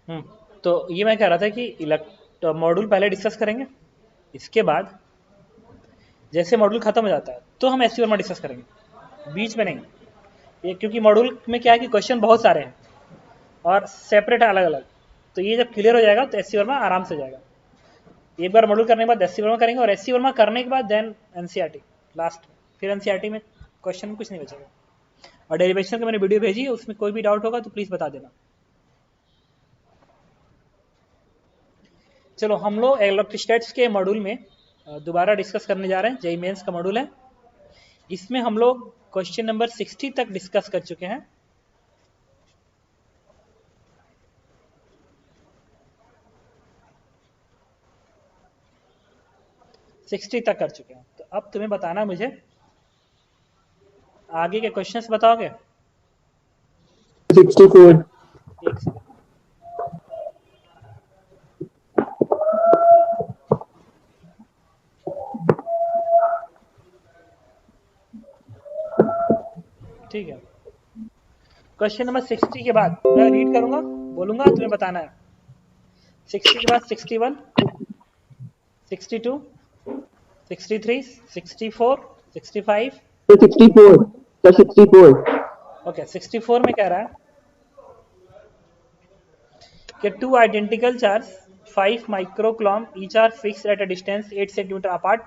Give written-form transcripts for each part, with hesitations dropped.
तो ये मैं कह रहा था कि इलेक्ट मॉड्यूल पहले डिस्कस करेंगे, इसके बाद जैसे मॉड्यूल खत्म हो जाता है तो हम एससी वर्मा डिस्कस करेंगे, बीच में नहीं। ये क्योंकि मॉड्यूल में क्या है कि क्वेश्चन बहुत सारे हैं और सेपरेट है अलग अलग, तो ये जब क्लियर हो जाएगा तो एससी वर्मा आराम से जाएगा। एक बार मॉड्यूल करने के बाद एससी वर्मा करेंगे और एससी वर्मा करने के बाद देन एनसीईआरटी लास्ट में, फिर एनसीईआरटी में क्वेश्चन में कुछ नहीं बचेगा। और डेरिवेशन का मैंने वीडियो भेजी है, उसमें कोई भी डाउट होगा तो प्लीज बता देना। चलो हम लोग इलेक्ट्रोस्टैटिक्स के मॉड्यूल में दोबारा डिस्कस करने जा रहे हैं। जेईई मेंस का मॉड्यूल है, इसमें हम लोग क्वेश्चन नंबर 60 तक डिस्कस कर चुके हैं। सिक्सटी तक कर चुके हैं, तो अब तुम्हें बताना मुझे आगे के क्वेश्चंस बताओगे। 64 एक सेकंड, ठीक है। क्वेश्चन नंबर 60 के बाद मैं रीड करूंगा, बोलूंगा, तुम्हें बताना है। 60 के बाद 61, 62, 63, 64, 65। 64 64 ओके, 64 में कह रहा है कि two identical charge 5 microcoulomb each are fixed at a distance 8 centimetre apart.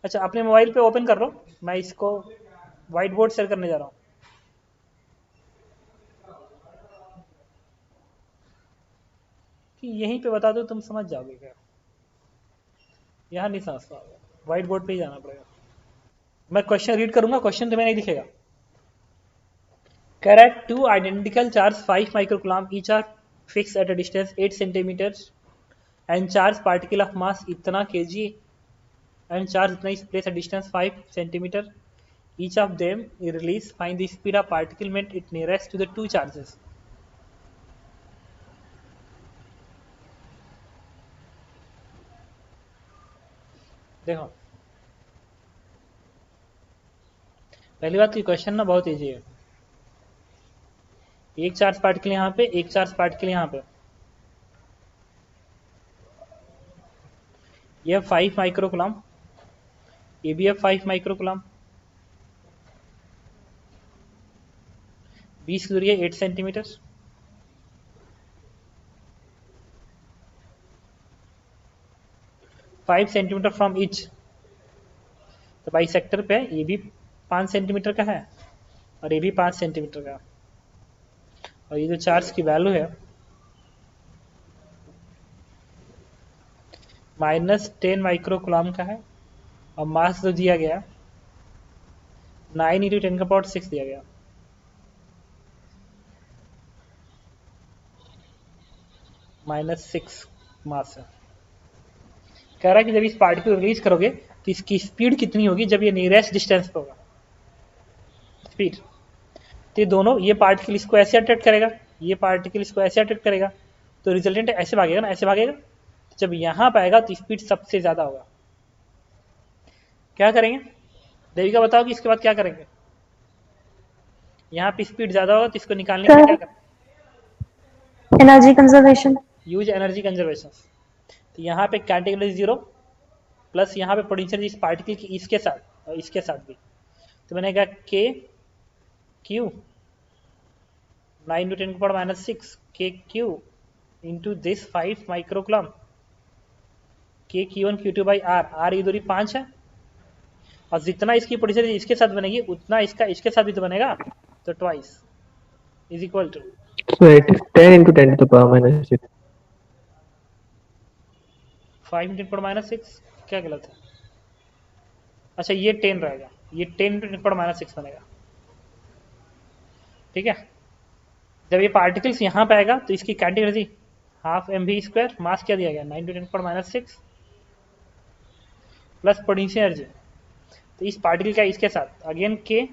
अच्छा, अपने मोबाइल पे ओपन कर लो, मैं इसको व्हाइट बोर्ड शेयर करने जा रहा हूँ। कि यहीं पे बता दो, तुम समझ जाओगे क्या? यहाँ नहीं समझ पाओगे, व्हाइट बोर्ड पे ही जाना पड़ेगा। मैं क्वेश्चन रीड करूंगा, क्वेश्चन तुम्हें नहीं दिखेगा। कह रहा है two identical charge 5 microcoulomb each are fix at a distance 8 centimetre and charge particle of mass इतना केजी एंड चार्ज इतना is place at distance 5 centimetre each of them is released. Find the speed of particle when it nearest to the two charges. देखो, पहली बात की question ना बहुत easy है। एक चार्ज पार्टिकल यहाँ पे, एक चार्ज पार्टिकल यहाँ पे, यह 5 माइक्रोकूलम, ये भी है 5 माइक्रोकूलम, 20 की दूरी है 8 सेंटीमीटर, 5 सेंटीमीटर फ्रॉम इच, तो बाई सेक्टर पे ये भी 5 सेंटीमीटर का है और ये भी 5 सेंटीमीटर का, और ये जो चार्ज की वैल्यू है -10 माइक्रोकूलम का है और मास जो दिया गया 9 × 10⁻⁶ दिया गया। -6 मास है। कह रहा है कि जब इस पार्टिकल को रिलीज करोगे तो इसकी स्पीड कितनी होगी जब ये नियरेस्ट डिस्टेंस पे होगा। स्पीड, तो ये दोनों, ये पार्टिकल इसको ऐसे अट्रैक्ट करेगा, ये पार्टिकल इसको ऐसे अट्रैक्ट करेगा, तो रिजल्टेंट ऐसे भागेगा ना, ऐसे भागेगा। जब यहाँ पे आएगा तो स्पीड सबसे ज्यादा होगा। क्या करेंगे देविका, बताओ कि इसके बाद क्या करेंगे? यहाँ पे स्पीड ज्यादा होगा तो इसको निकालने के लिए क्या करें? Energy conservation, use energy conservation. तो यहाँ पे कैटेगरी 0 प्लस यहाँ पे पोटेंशियल इस पार्टिकल की इसके साथ और इसके साथ भी, तो मैंने कहा के क्यू 9 × 10⁻⁶ के क्यू इंटू दिस 5 माइक्रोकूलम के Q1 Q2 by R, R की दूरी 5 है, और जितना इसकी पोटेंशियल इसके साथ बनेगी उतना इसका इसके साथ भी तो बनेगा, तो twice is equal to, So it is 10 × 10⁻⁶. 5 × 10⁻⁶, क्या गलत है? अच्छा, ये 10 रहेगा, ये 10 × 10⁻⁶ बनेगा। ठीक है, जब ये पार्टिकल्स यहाँ पे आएगा तो इसकी कैटेगरी ½ mv², मास क्या दिया गया 9 × 10⁻⁶, प्लस पोटेंशियल एनर्जी, तो इस पार्टिकल का इसके साथ अगेन के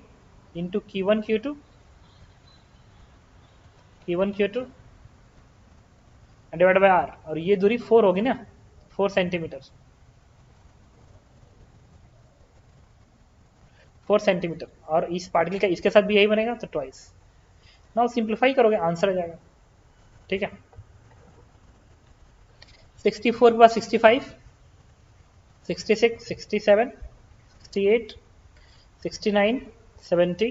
into Q1 Q2 divide by are, और ये दूरी 4 होगी ना, 4 सेंटीमीटर, 4 सेंटीमीटर, और इस पार्टिकल का इसके साथ भी यही बनेगा, तो ट्वाइस। नाउ सिंप्लीफाई करोगे आंसर आ जाएगा। ठीक है। 64 के बाद 65, 66, 67, 68, 69, 70।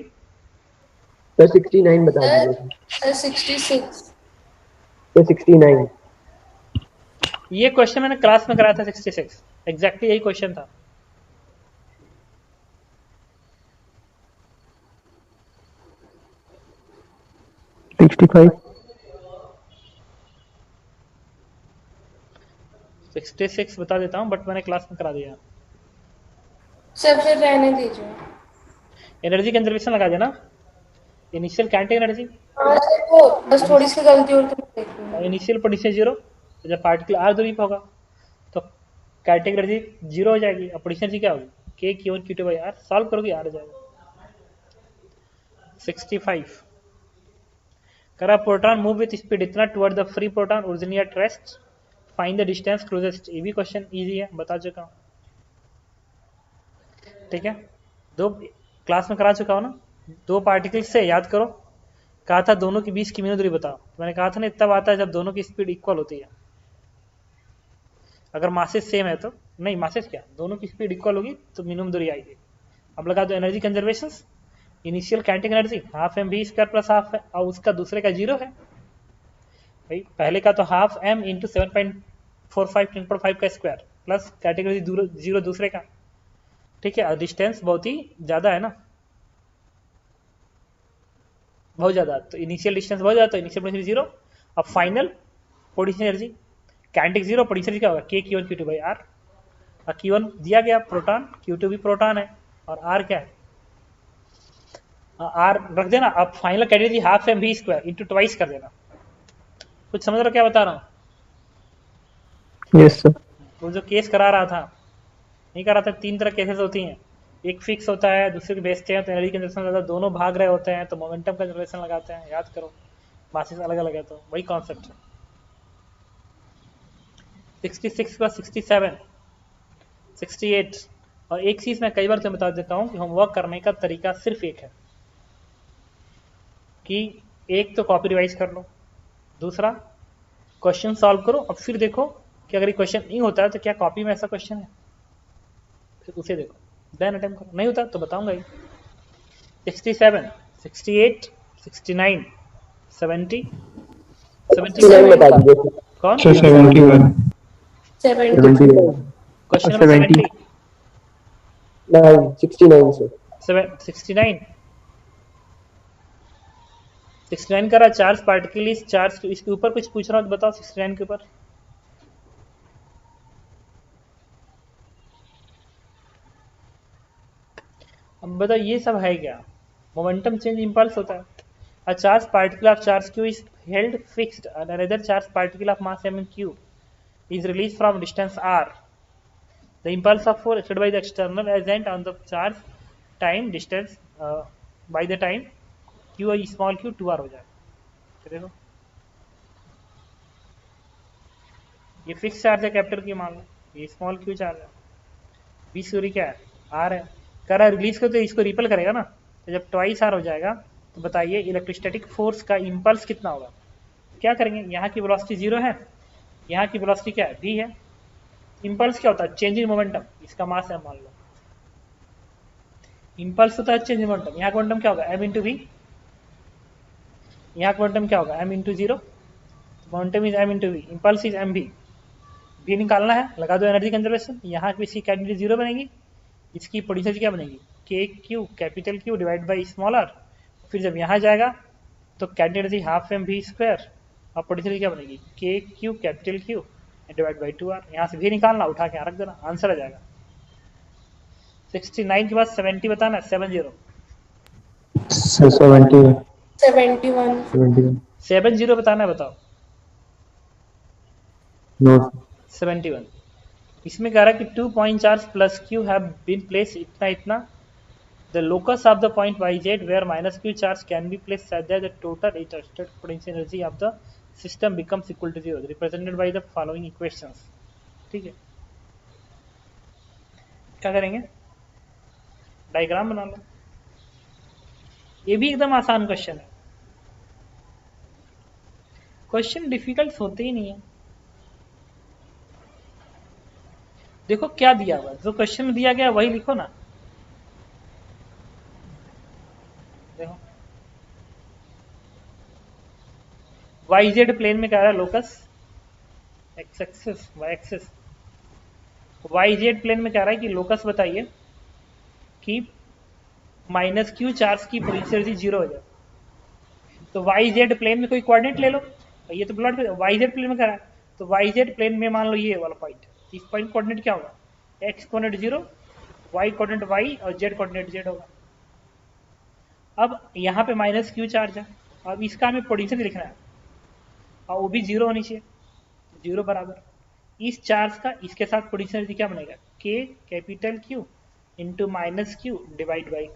सर 69 बता दीजिए। सर 66। सर 69। ये क्वेश्चन मैंने क्लास में कराया था 66, एग्जैक्टली यही क्वेश्चन था। $65। 66 बता देता हूँ, बट मैंने क्लास में करा दिया। सर फिर रहने दीजिए। एनर्जी कंजर्वेशन लगा देना, इनिशियल काइनेटिक एनर्जी, हाँ सर वो बस थोड़ी सी गलती और तो मैं देख लूंगा। Initial potential zero. तो जब पार्टिकल आर दूरी पर होगा तो काइनेटिक एनर्जी जीरो हो जाएगी, और पोटेंशियल एनर्जी क्या होगी, के क्यू1 क्यू2 बाई आर। सॉल्व करोगे आर हो जाएगा। 65 करा, प्रोटॉन मूव विथ स्पीड इतना toward the free proton originally at rest, find the distance closest. ये भी क्वेश्चन इजी है, बता चुका हूँ। ठीक है, दो क्लास में करा चुका हूँ ना। दो पार्टिकल से याद करो, कहा था दोनों के बीच की मिनिमम दूरी बताओ। मैंने कहा था ना, तब आता है जब दोनों की स्पीड इक्वल होती है। अगर मासेस सेम है तो नहीं, मासेस क्या, दोनों की स्पीड इक्वल होगी तो मिनिमम दूरी आएगी। अब लगा दो energy conservation. Initial kinetic energy half M B square plus half है, और उसका दूसरे का जीरो है भाई। पहले का तो हाफ एम इंटू 7.45 10.5 का स्क्वायर प्लस कैटेगरी जीरो दूसरे का। ठीक है, डिस्टेंस बहुत ही ज्यादा है ना, बहुत ज्यादा। तो इनिशियल डिस्टेंस बहुत ज्यादा, तो इनिशियल पोटेंशियल जीरो। अब final potential energy kinetic zero, potential क्या होगा, के क्यू1 क्यू2 बाई आर। और क्यू1 दिया गया प्रोटॉन, क्यू2 भी प्रोटॉन है, और आर क्या है, आर रख देना। अब final category half M B square into twice कर देना। कुछ समझ रहे हो क्या बता रहा हूँ? Yes sir. वो जो केस करा रहा था, नहीं करा था, तीन तरह केसेस होती हैं। एक फिक्स होता है, दूसरे को बेचते हैं तो एनर्जी कंजर्वेशन लगाते हैं, दोनों भाग रहे होते हैं तो मोमेंटम कंजर्वेशन लगाते हैं। याद करो, मासेस अलग अलग है तो वही कॉन्सेप्ट है। 66 का 67, 68। और एक चीज मैं कई बार तुम्हें बता देता हूँ कि होमवर्क करने का तरीका सिर्फ एक है, कि एक तो कॉपी रिवाइज कर लो, दूसरा क्वेश्चन सॉल्व करो, और फिर देखो कि अगर ये क्वेश्चन नहीं होता है तो क्या कॉपी में ऐसा क्वेश्चन है, फिर उसे देखो, देन अटेम्प्ट करो। नहीं होता तो बताऊंगा ही। 67, 68, 69, 70, 69 बता 71। दीजिए। कौन? 71। 70। Question number 70। 69 सर। 69, 69 करा। चार्ज पार्टिकल इस चार्ज, इसके ऊपर कुछ पूछ रहा हूँ तो बताओ 69 के ऊपर। अब बताओ ये सब है क्या, मोमेंटम चेंज इंपल्स होता है। A charged particle of charge q is held fixed and another charged particle of mass m and q is released from distance r. The impulse of force acted by the external agent on the charge time distance by the time q small q 2r हो जाएगा। देखो ये fix charge है capital की, मान लो ये small q charge है, बीच दूरी क्या है, r है। कर रहा रिलीज को तो इसको रिपल करेगा ना, तो जब ट्वाइस r हो जाएगा तो बताइए इलेक्ट्रोस्टैटिक फोर्स का इंपल्स कितना होगा। क्या करेंगे, यहाँ की वेलोसिटी जीरो है, यहाँ की वेलोसिटी क्या है, v है। इंपल्स क्या होता है, चेंज इन मोमेंटम। इसका मास है मान लो, इंपल्स होता है चेंज इन मोमेंटम। यहाँ का मोमेंटम क्या होगा, m इंटू वी। यहाँ का मोमेंटम क्या होगा, m into zero. Momentum is m into V, impulse is m v। v निकालना है, लगा दो एनर्जी कंजर्वेशन। यहाँ की इसकी कैटेगरी जीरो बनेगी, इसकी पोटेंशियल क्या बनेगी, K Q capital Q divide by small R. फिर जब यहाँ जाएगा तो category half M V square, और पोटेंशियल क्या बनेगी, K Q capital Q divide by 2r। यहाँ से भी निकालना, उठा के यहाँ रख देना, आंसर आ जाएगा। 69 के बाद 70 बताना, 70। 71। 70 बताना है, बताओ। नो 71। इसमें कह रहा है कि 2 point charge plus Q have been place इतना इतना, the locus of the point yz where minus q charge can be placed such that the total exerted potential energy of the system becomes equal to 0, represented by the following equations। ठीक है, क्या करेंगे, diagram बना लो। ये भी एकदम आसान question है। क्वेश्चन डिफिकल्ट होते ही नहीं है। देखो क्या दिया हुआ, जो क्वेश्चन में दिया गया वही लिखो ना। देखो वाई जेड प्लेन में क्या रहा है, locus X axis Y axis. Y Z plane में क्या रहा है कि लोकस बताइए कि माइनस क्यू चार्ज की पोटेंशियल जीरो हो जाए। तो वाई जेड प्लेन में कोई कोऑर्डिनेट ले लो, ये तो प्लॉट वाई जेड प्लेन में क्या रहा है, तो वाई जेड प्लेन में मान लो ये वाला पॉइंट, इस पॉइंट कोऑर्डिनेट क्या होगा, X coordinate zero, Y coordinate Y और जेड कोऑर्डिनेट जेड होगा। अब यहाँ पे माइनस क्यू चार्ज है, अब इसका हमें पोटेंशियल लिखना है और वो भी जीरो होनी चाहिए, जीरो बराबर इस चार्ज का इसके साथ पोटेंशियल क्या बनेगा, के capital Q into minus Q divide by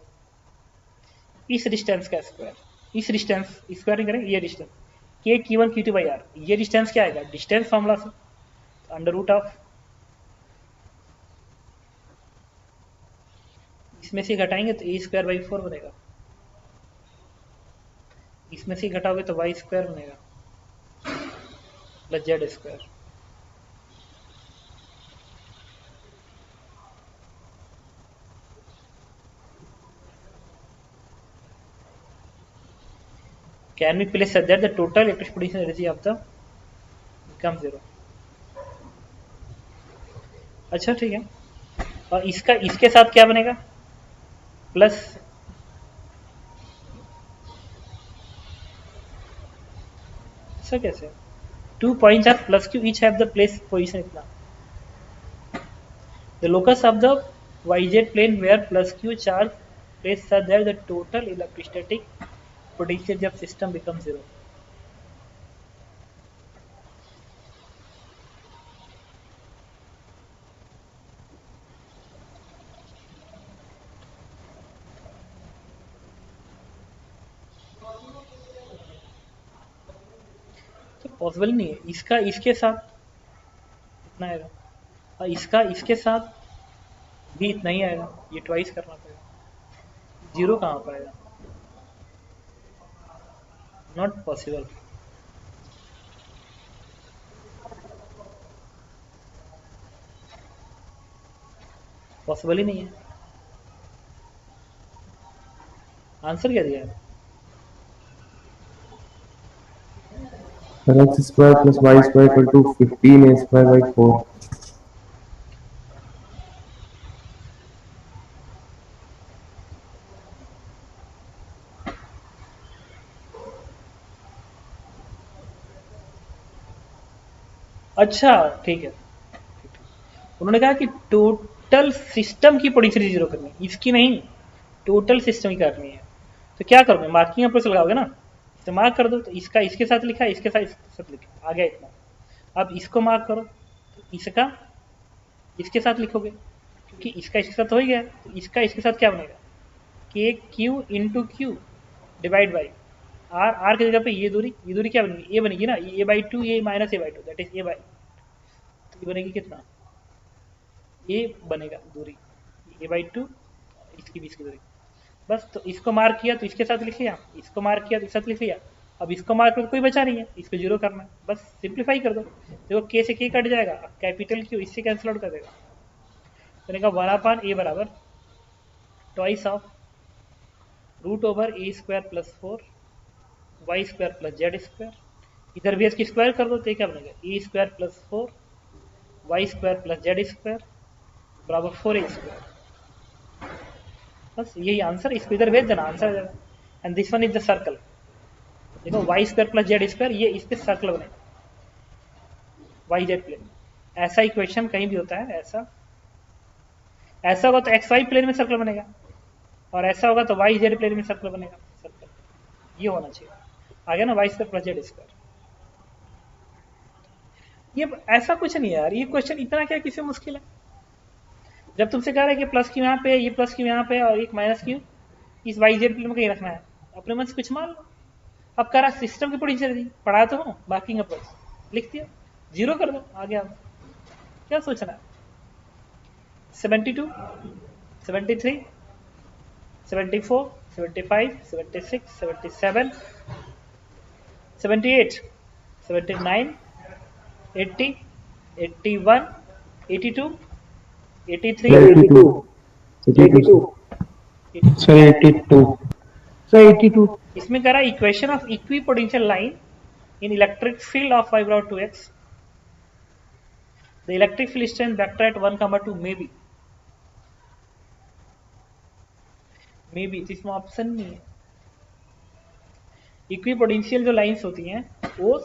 इस डिस्टेंस का स्क्वायर, इस डिस्टेंस स्क्वायर नहीं करें, ये डिस्टेंस के Q1 Q2 बाई आर, ये डिस्टेंस क्या आएगा, डिस्टेंस फॉर्मूला से अंडर रूट ऑफ, इसमें से घटाएंगे तो ए स्क्वायर बाई 4 बनेगा, इसमें से घटाओगे तो वाई स्क्वायर बनेगा plus Z square. Can we place such that the total electric potential energy of the become zero? अच्छा ठीक है, और इसका इसके साथ क्या बनेगा, प्लस ऐसा कैसे, 2 points are plus q each have the place position इतना, the locus of the yz plane where plus q charge placed such that the total electrostatic potential of system becomes zero। तो possible नहीं है, इसका इसके साथ इतना आएगा और इसका इसके साथ भी इतना ही आएगा, ये ट्वाइस करना पड़ेगा, जीरो कहाँ पर आएगा, नॉट पॉसिबल। पॉसिबल ही नहीं है, आंसर क्या दिया है, x square plus y square equal to 15 a square by 4. अच्छा ठीक है, उन्होंने कहा कि टोटल सिस्टम की पोटेंशियल जीरो करनी है, इसकी नहीं, टोटल सिस्टम की करनी है। तो क्या करोगे, मार्किंग अप्रोच लगाओगे ना, तो मार्क कर दो, तो इसका इसके साथ लिखा है, इसके साथ लिखा, आ गया इतना। अब इसको मार्क करो, तो इसका इसके साथ लिखोगे, क्योंकि इसका इसके साथ हो ही गया, तो इसका इसके साथ क्या बनेगा, K Q into Q divide by R, R की जगह पे ये दूरी क्या बनेगी, ए बनेगी ना, ए बाई टू, ये minus A by two, that is a by, तो ये बनेगी कितना, ए बनेगा दूरी, ए बाई टू, इसके बीच की दूरी, बस। तो इसको मार्क किया तो इसके साथ लिख लिया, इसको मार्क किया तो इसके साथ लिख लिया, अब इसको मार्क कर कोई बचा नहीं है, इसको जीरो करना है, बस सिंप्लीफाई कर दो, देखो के से के कट जाएगा, कैपिटल क्यू इससे कैंसिल आउट कर देगा, बनेगा 1 ए बराबर twice of root over A square plus 4 Y square plus Z square, इधर भी इसकी स्क्वायर कर दो तो क्या बनेगा, A square plus 4 Y square plus Z square बराबर 4 ए स्क्वायर, बस यही आंसर, इसको इधर भेज देना, आंसर आ जाएगा। And this one is the circle, देखो Y square plus Z square, ये इस पे सर्कल बनेगा वाई जेड प्लेन, ऐसा इक्वेशन कहीं भी होता है, ऐसा होगा तो एक्स वाई प्लेन में सर्कल बनेगा, और ऐसा होगा तो वाई जेड प्लेन में सर्कल बनेगा, सर्कल ये होना चाहिए, आ गया ना, Y square plus Z square. ये ऐसा कुछ नहीं है यार, ये क्वेश्चन इतना क्या किसी मुश्किल है, जब तुमसे कह रहा है कि प्लस क्यू यहाँ पे, ये प्लस क्यू यहाँ पे और एक माइनस क्यू इस वाई जेड प्लेन में कहीं रखना है, अपने मन से कुछ मान लो। अब कह रहा सिस्टम की पोटेंशियल दी, पढ़ा तो हो, बाकी अप्रोच लिख दिया, जीरो कर दो, आ गया, क्या सोचना है, 72 73 74 75 76 77 78 79, 80, 81, 82, 83, 82 82 सर 82 सर 82 इसमें करा equation of equi potential line in electric field of fibre of 2x the electric field strength vector eight 1, 2 may be इसमें ऑप्शन नहीं है। इक्वी पोटेंशियल जो लाइंस होती हैं वो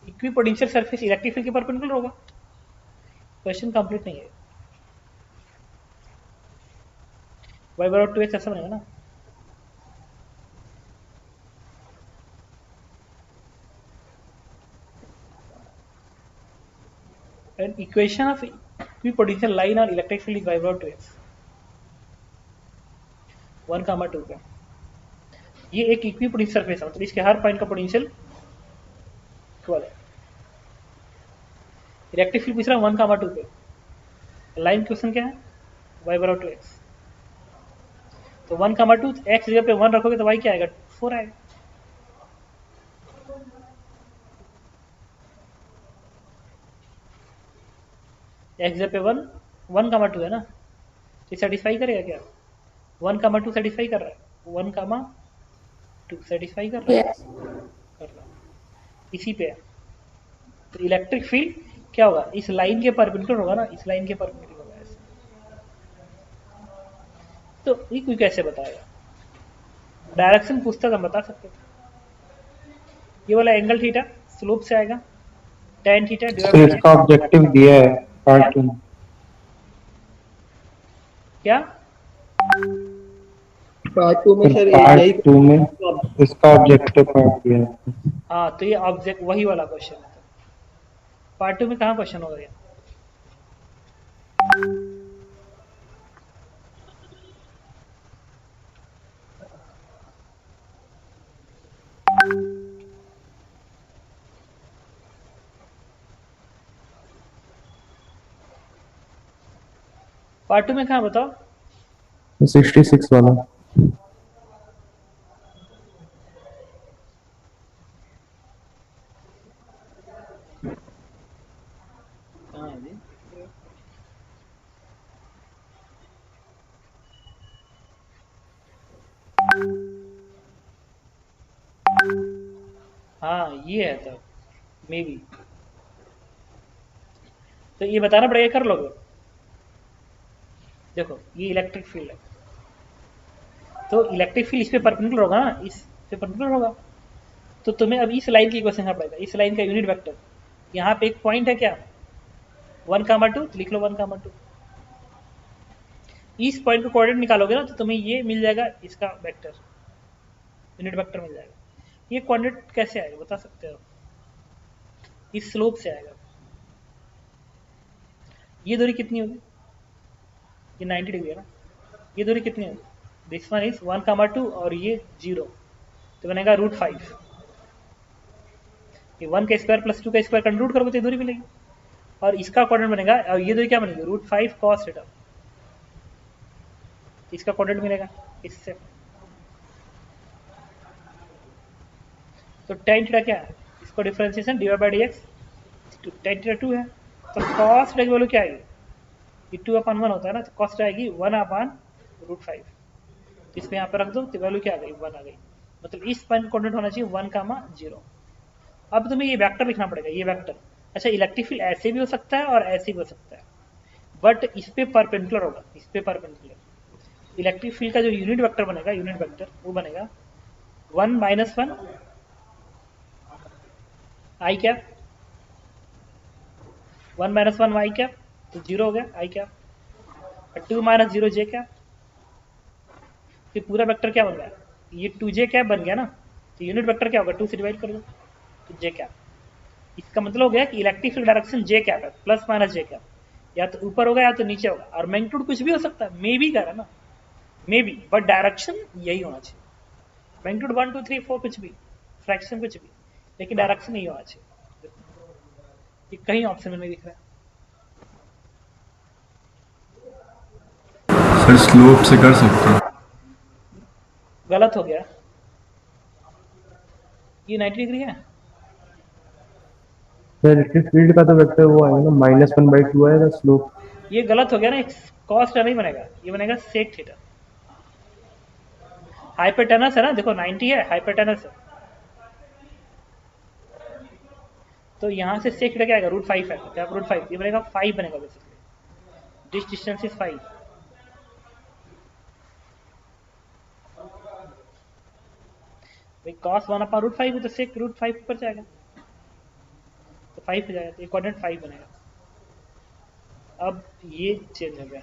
equi potential surface electric field के परपेंडिकुलर होगा। क्वेश्चन कंप्लीट नहीं है। y बराबर 2x ऐसा बनेगा ना। And equation of equi potential line और इलेक्ट्रिक फील्ड y बराबर 2x 1, 2 पे ये एक इक्वी पोटेंशियल सरफेस है, मतलब इसके हर पॉइंट का पोटेंशियल इक्वल है। इलेक्ट्रिक फील्ड पूछ रहा है 1, 2 पे। लाइन क्वेश्चन क्या है y बराबर 2x तो 1, 2 x जगह पे 1 रखोगे तो y क्या आएगा 4 आएगा। x जगह पे 1, 2 है ना, ये सेटिस्फाई करेगा क्या 1, 2 सेटिस्फाई कर रहा है 1, 2 सेटिस्फाई कर रहा है Yes. कर रहा है इसी पे है। तो इलेक्ट्रिक फील्ड क्या होगा इस लाइन के परपेंडिकुलर होगा ना, इस लाइन के परपेंडिकुलर होगा ऐसे। तो ये कोई कैसे बताएगा, डायरेक्शन पूछता तो हम बता सकते थे। ये वाला एंगल थीटा स्लोप से आएगा tan थीटा सर इसका ऑब्जेक्टिव दिया है पार्ट 2 क्या पार्ट 2 में सर यही पार्ट 2 में इसका ऑब्जेक्टिव पार्ट दिया है। हाँ तो ये ऑब्जेक्ट वही वाला क्वेश्चन है। पार्ट 2 में कहाँ क्वेश्चन होगा ये पार्ट 2 में कहाँ बताओ 66 वाला कहाँ है जी? हाँ ये है तब मे बी। तो ये बताना पड़ेगा कर लोगे। देखो ये इलेक्ट्रिक फील्ड है तो इलेक्ट्रिक फील्ड इस पे परपेंडिकुलर होगा ना, इस पे परपेंडिकुलर होगा। तो तुम्हें अब इस लाइन की इक्वेशन करना पड़ेगा, इस लाइन का यूनिट वेक्टर। यहाँ पे एक पॉइंट है क्या 1, 2 लिख लो 1, 2 इस पॉइंट को कोऑर्डिनेट निकालोगे ना तो तुम्हें ये मिल जाएगा, इसका वेक्टर यूनिट वेक्टर मिल जाएगा। ये कोऑर्डिनेट कैसे आएगा बता सकते हो, इस स्लोप से आएगा। ये दूरी कितनी होगी, ये 90 डिग्री है ना, ये दूरी कितनी होगी दिस वन इज 1, 2 और ये 0 तो बनेगा √5। ये 1 का स्क्वायर प्लस 2 का स्क्वायर कंट्रीब्यूट करोगे तो ये दूरी मिलेगी और इसका कोऑर्डिनेट बनेगा और ये दूरी क्या बनेगी √5 cos थीटा। इसका कोऑर्डिनेट मिलेगा इससे। तो tan थीटा क्या है, इसको डिफरेंशिएशन dy/dx tan थीटा 2 है तो cos थीटा की वैल्यू क्या आएगी, ये 2/1 होता है ना, तो कॉस्ट आएगी 1/√5। इस पे यहाँ पे रख दो तो वैल्यू क्या आ गई 1 आ गई। मतलब इस पॉइंट कोऑर्डिनेट होना चाहिए 1, 0। अब तुम्हें ये वेक्टर लिखना पड़ेगा, ये वेक्टर। अच्छा इलेक्ट्रिक फील्ड ऐसे भी हो सकता है और ऐसे भी हो सकता है बट इस पे परपेंडिकुलर होगा, इस पे परपेंडिकुलर। इलेक्ट्रिक फील्ड का जो यूनिट वेक्टर बनेगा, यूनिट वेक्टर वो बनेगा 1 - 1 आई कैप 1 - 1 वाई कैप तो 0 हो गया आई कैप 2 - 0 जे कैप। तो पूरा वेक्टर क्या बन गया, ये 2j कैप बन गया ना। तो यूनिट वेक्टर क्या होगा 2 से डिवाइड कर दो तो जे कैप। इसका मतलब हो गया कि इलेक्ट्रिक फील्ड डायरेक्शन जे कैप है प्लस माइनस जे कैप, या तो ऊपर होगा या तो नीचे होगा। और मैग्नीट्यूड कुछ भी हो सकता है, मे भी कर है ना, मे बी, बट डायरेक्शन यही होना चाहिए। मैग्नीट्यूड 1 2 3 4 कुछ भी, फ्रैक्शन कुछ भी, लेकिन डायरेक्शन यही होना चाहिए। ये कहीं ऑप्शन में नहीं दिख रहा है। सर स्लोप से कर सकते हैं। गलत हो गया, ये 90 डिग्री है सर इलेक्ट्रिक फील्ड का तो वेक्टर वो आएगा ना -1/2 आएगा स्लोप। ये गलत हो गया ना, कॉस नहीं बनेगा, ये बनेगा सेक थीटा। हाइपोटेनस है ना, देखो 90 है, हाइपोटेनस है, तो यहाँ से सेक थीटा क्या आएगा, √5 है, क्या √5, ये बनेगा 5 बनेगा बेसिकली, दिस डिस्टेंस इज 5। भाई cos 1/√5 है तो सेक √5 ऊपर जाएगा, तो 5 हो जाएगा, तो कोऑर्डिनेट 5 बनेगा। अब ये चेंज हो गया,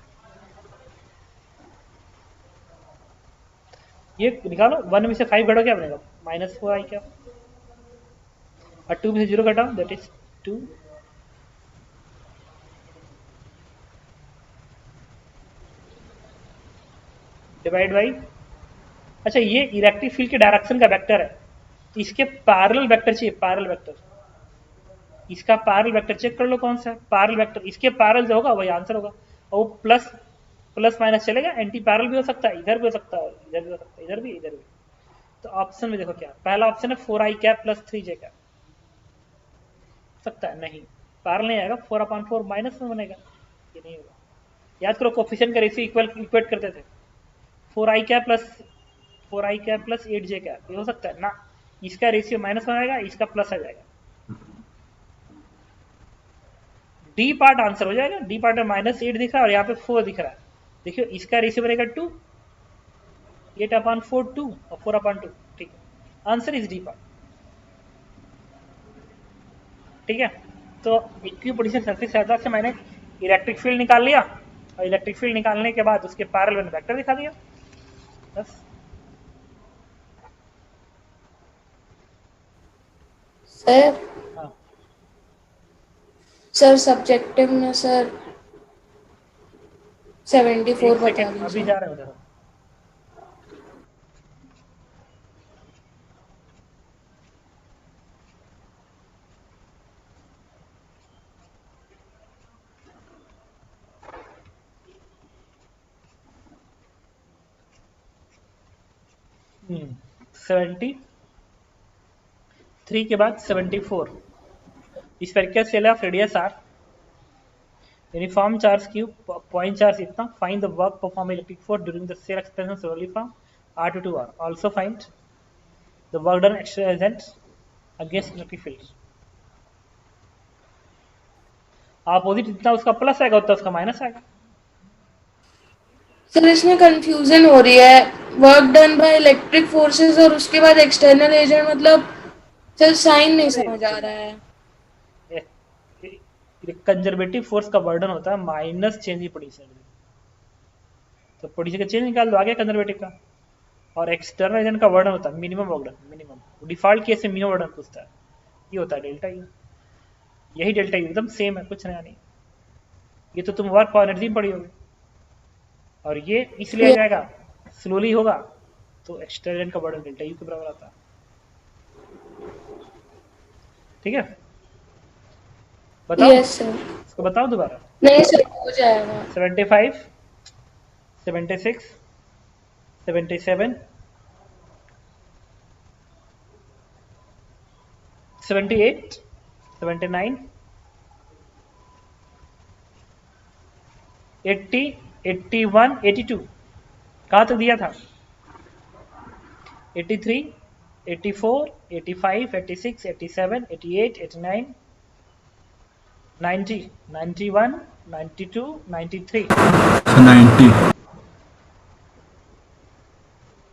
ये निकालो, 1 में से 5 घटो क्या बनेगा, -4i क्या, और 2 में से 0 घटाओ, दैट इज 2। डिवाइड बाई, अच्छा ये इलेक्ट्रिक फील्ड के डायरेक्शन का वेक्टर है, तो इसके पैरेलल वेक्टर चाहिए, पैरेलल वेक्टर, इसका पैरेलल वेक्टर चेक कर लो कौन सा है पैरेलल वेक्टर, इसके पैरेलल जो होगा वही आंसर होगा, और प्लस प्लस माइनस चलेगा, एंटी पैरेलल भी हो सकता है, इधर भी हो सकता है, इधर भी हो सकता है, इधर भी, इधर भी। तो ऑप्शन में देखो क्या, पहला ऑप्शन है 4i cap plus 3j cap, सकता है नहीं, पैरेलल नहीं आएगा, 4/4 माइनस में बनेगा, ये नहीं होगा। याद करो कोफिशिएंट का रेशियो इक्वेट करते थे, 4i cap plus 8j cap, ये हो सकता है ना, इसका रेशियो माइनस में आएगा, इसका प्लस आ जाएगा, डी पार्ट आंसर हो जाएगा, डी पार्ट में -8 दिख रहा है और यहाँ पे 4 दिख रहा है, देखियो इसका रेशियो बनेगा 2, 8/4 2 और 4/2, ठीक है, आंसर इज डी पार्ट, ठीक है। तो इक्विपोटेंशियल सरफेस के आधार से मैंने इलेक्ट्रिक फील्ड निकाल लिया, और इलेक्ट्रिक फील्ड निकालने के बाद उसके पैरेलल मैंने वेक्टर दिखा दिया, बस। सर हाँ सर सब्जेक्टिव में सर 74 एक बता सेकेंड, अभी दीजिए। जा रहे हो उधर। हम्म, 73 के बाद 74, spherical shell of radius r, uniform charge cube, point charge इतना, find the work perform electric force during the shell expansion slowly from r to r, also find the work done exercise against electric field। Opposite जितना उसका plus आएगा उतना उसका minus आएगा। Sir इसमें confusion हो रही है, work done by electric forces और उसके बाद एक्सटर्नल एजेंट, मतलब सर साइन नहीं समझ आ रहा है। कंजर्वेटिव फोर्स का वर्डन होता है माइनस चेंज इन पोटेंशियल, तो पोटेंशियल का चेंज निकाल दो, आ गया कंजर्वेटिव का। और एक्सटर्नल एजेंट का वर्डन होता है मिनिमम वर्डन, मिनिमम डिफॉल्ट केस में मिनिमम वर्डन पूछता है, ये होता है डेल्टा यू, यही डेल्टा यू एकदम सेम है, कुछ नया नहीं। ये तो तुम वर्क पावर एनर्जी में पढ़ी होगी, और ये इसलिए आ जाएगा स्लोली होगा, तो एक्सटर्नल एजेंट का वर्डन डेल्टा यू के बराबर आता है, ठीक है। बताओ यस सर। इसको बताओ दोबारा। नहीं सर हो जाएगा। 75, 76, 77, 78, 79, 80, 81, 82, कहाँ तक दिया था, 83, 84, 85, 86, 87, 88, 89, 90, 91, 92, 93,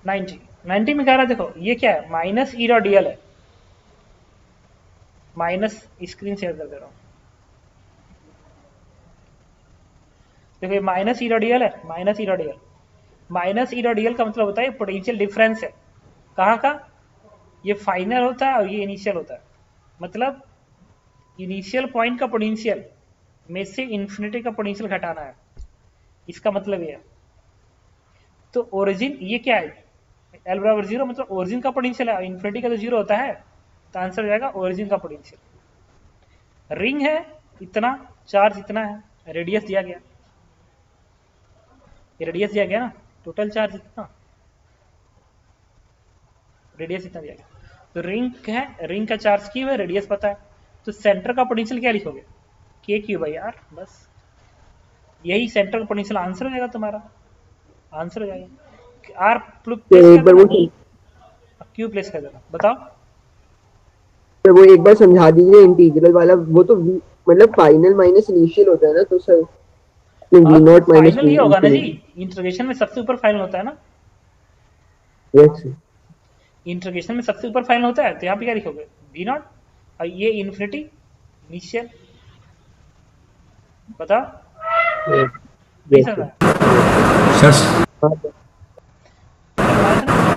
90, 90 में कह रहा देखो ये क्या है, माइनस ई डॉट डीएल है, माइनस स्क्रीन शेयर कर दे रहा हूँ, देखो ये माइनस ई डॉट डीएल है, minus E dot DL, minus E dot DL का मतलब होता है पोटेंशियल डिफरेंस है, कहाँ का, ये फाइनल होता है और ये इनिशियल होता है, मतलब इनिशियल पॉइंट का पोटेंशियल में से इन्फिनिटी का पोटेंशियल घटाना है, इसका मतलब ये है। तो ओरिजिन ये क्या है, एल बराबर 0, मतलब ओरिजिन का पोटेंशियल है, इन्फिनिटी का तो 0 होता है, तो आंसर हो जाएगा ओरिजिन का पोटेंशियल। रिंग है इतना, चार्ज इतना है, रेडियस दिया गया, ये रेडियस दिया गया ना, टोटल चार्ज इतना, रेडियस इतना दिया गया, तो रिंग है, रिंग का चार्ज क्यू है, रेडियस पता है, तो सेंटर का पोटेंशियल क्या लिखोगे? के क्यू बाई आर, बस यही सेंटर का पोटेंशियल आंसर हो जाएगा तुम्हारा, आंसर हो जाएगा। आर तो प्लेस एक कर बार वो देना, क्यू प्लेस कर देना। बताओ तो वो एक बार समझा दीजिए इंटीग्रल वाला, वो तो मतलब फाइनल माइनस इनिशियल होता है ना, तो सर हाँ वी तो नॉट माइनस फाइनल ही होगा ना जी, इंफिनिटी। इंटीग्रेशन में सबसे ऊपर फाइनल होता है ना, यस इंटीग्रेशन में सबसे ऊपर फाइनल होता है, तो यहाँ पे क्या लिखोगे? वी नॉट, और ये इन्फिनिटी इनिशियल। बताओ, नहीं यस समझ सर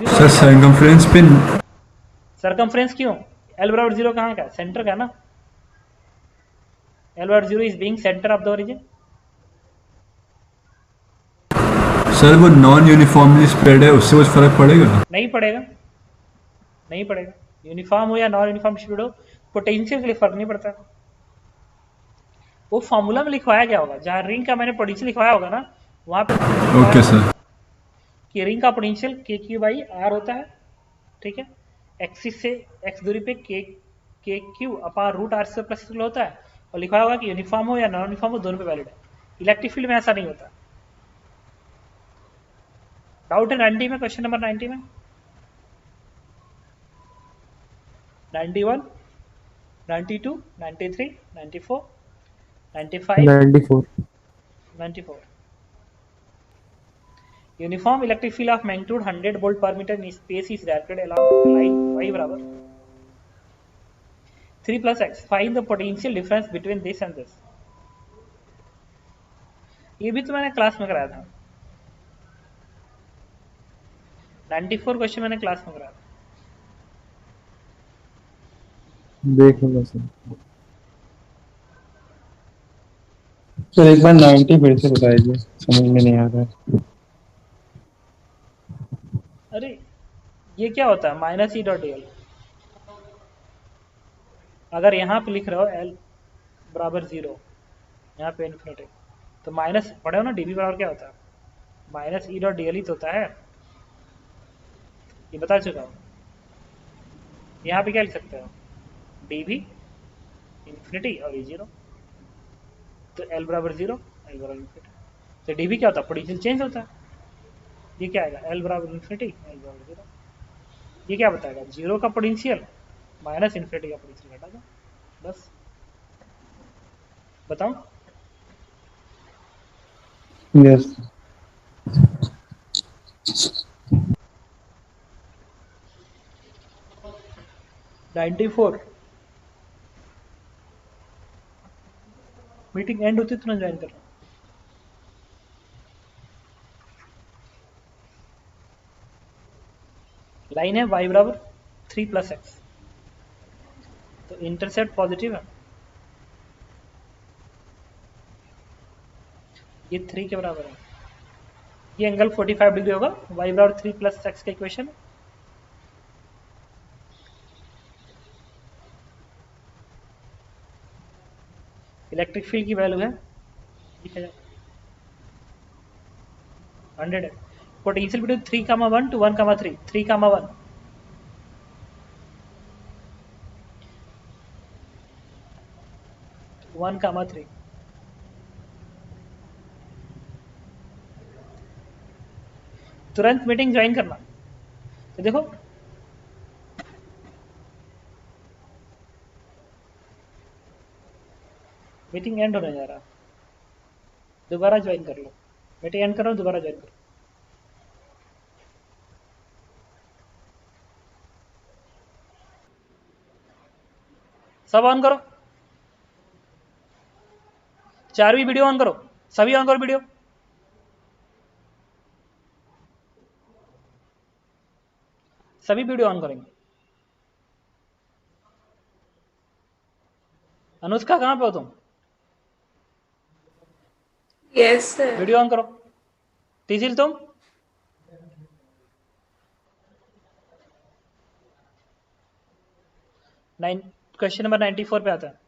सर सरकमफ्रेंस पे सरकमफ्रेंस क्यों? एल बराबर 0 कहाँ का? सेंटर का ना, एल बराबर 0 is being centre of the origin. Sir वो नॉन यूनिफॉर्मली स्प्रेड है, उससे कुछ फर्क पड़ेगा? नहीं पड़ेगा, नहीं पड़ेगा, यूनिफॉर्म हो या नॉन यूनिफॉर्म स्पीड हो, पोटेंशियल के लिए फर्क नहीं पड़ता। वो फॉर्मूला में लिखवाया गया होगा, जहाँ रिंग का मैंने पोटेंशियल लिखवाया होगा ना, वहाँ पे ओके सर। कि रिंग का पोटेंशियल के क्यू बाई आर होता है, ठीक है, एक्सिस से एक्स दूरी पे के क्यू अपार रूट आर से प्लस होता है, और लिखा होगा कि यूनिफॉर्म हो या नॉन यूनिफॉर्म हो, दोनों पे वैलिड है। इलेक्ट्रिक फील्ड में ऐसा नहीं होता। डाउट है 90 में, क्वेश्चन नंबर 90 में, 91, 92, 93, 94, 95, 94. 94। Uniform electric field of magnitude 100 volt per meter in space is directed along line y बराबर 3 plus x. Find the potential difference between this and this. ये भी तो मैंने क्लास में कराया था, 94 क्वेश्चन मैंने क्लास में कराया था। देख लूंगा सर। सर एक बार 90 फिर से बताइए, समझ में नहीं आ रहा है। अरे ये क्या होता है? Minus E dot D L. अगर यहाँ पे लिख रहे हो एल बराबर 0, यहाँ पे इन्फिनिटी, तो माइनस पढ़े हो ना, डी बी बराबर क्या होता है? Minus E dot D L ही तो होता है, ये बता चुका हूँ। यहाँ पे क्या लिख सकते हो? डी बी इन्फिनिटी और ई 0, तो एल बराबर 0, एल बराबर इन्फिनिटी। तो डी बी क्या होता है? पोटेंशियल चेंज होता है। ये क्या आएगा? एल बराबर इन्फिनिटी, एल बराबर 0। ये क्या बताएगा? 0 का पोटेंशियल माइनस इन्फिनिटी का पोटेंशियल घटा दो, बस। बताओ, यस 94 मीटिंग एंड होती तो ना ज्वाइन करना। लाइन है y बराबर 3 प्लस एक्स, तो इंटरसेप्ट पॉजिटिव है, ये 3 के बराबर है, ये एंगल 45 डिग्री होगा। y बराबर 3 प्लस एक्स का इक्वेशन, इलेक्ट्रिक फील्ड की वैल्यू है, लिखा जाए 100 है। Potential between 3, 1 to 1, 3, 3, 1, 1, 3। तुरंत मीटिंग ज्वाइन करना। तो देखो मीटिंग एंड होने जा रहा, दोबारा ज्वाइन कर लो। मीटिंग एंड करो, दोबारा ज्वाइन करो। सब ऑन करो, 4वीं वीडियो ऑन करो, सभी ऑन करो वीडियो। सभी वीडियो ऑन करेंगे। अनुष्का कहाँ पे हो तुम? Yes sir. वीडियो ऑन करो। तीजिल तुम? क्वेश्चन नंबर 94 पे आता है।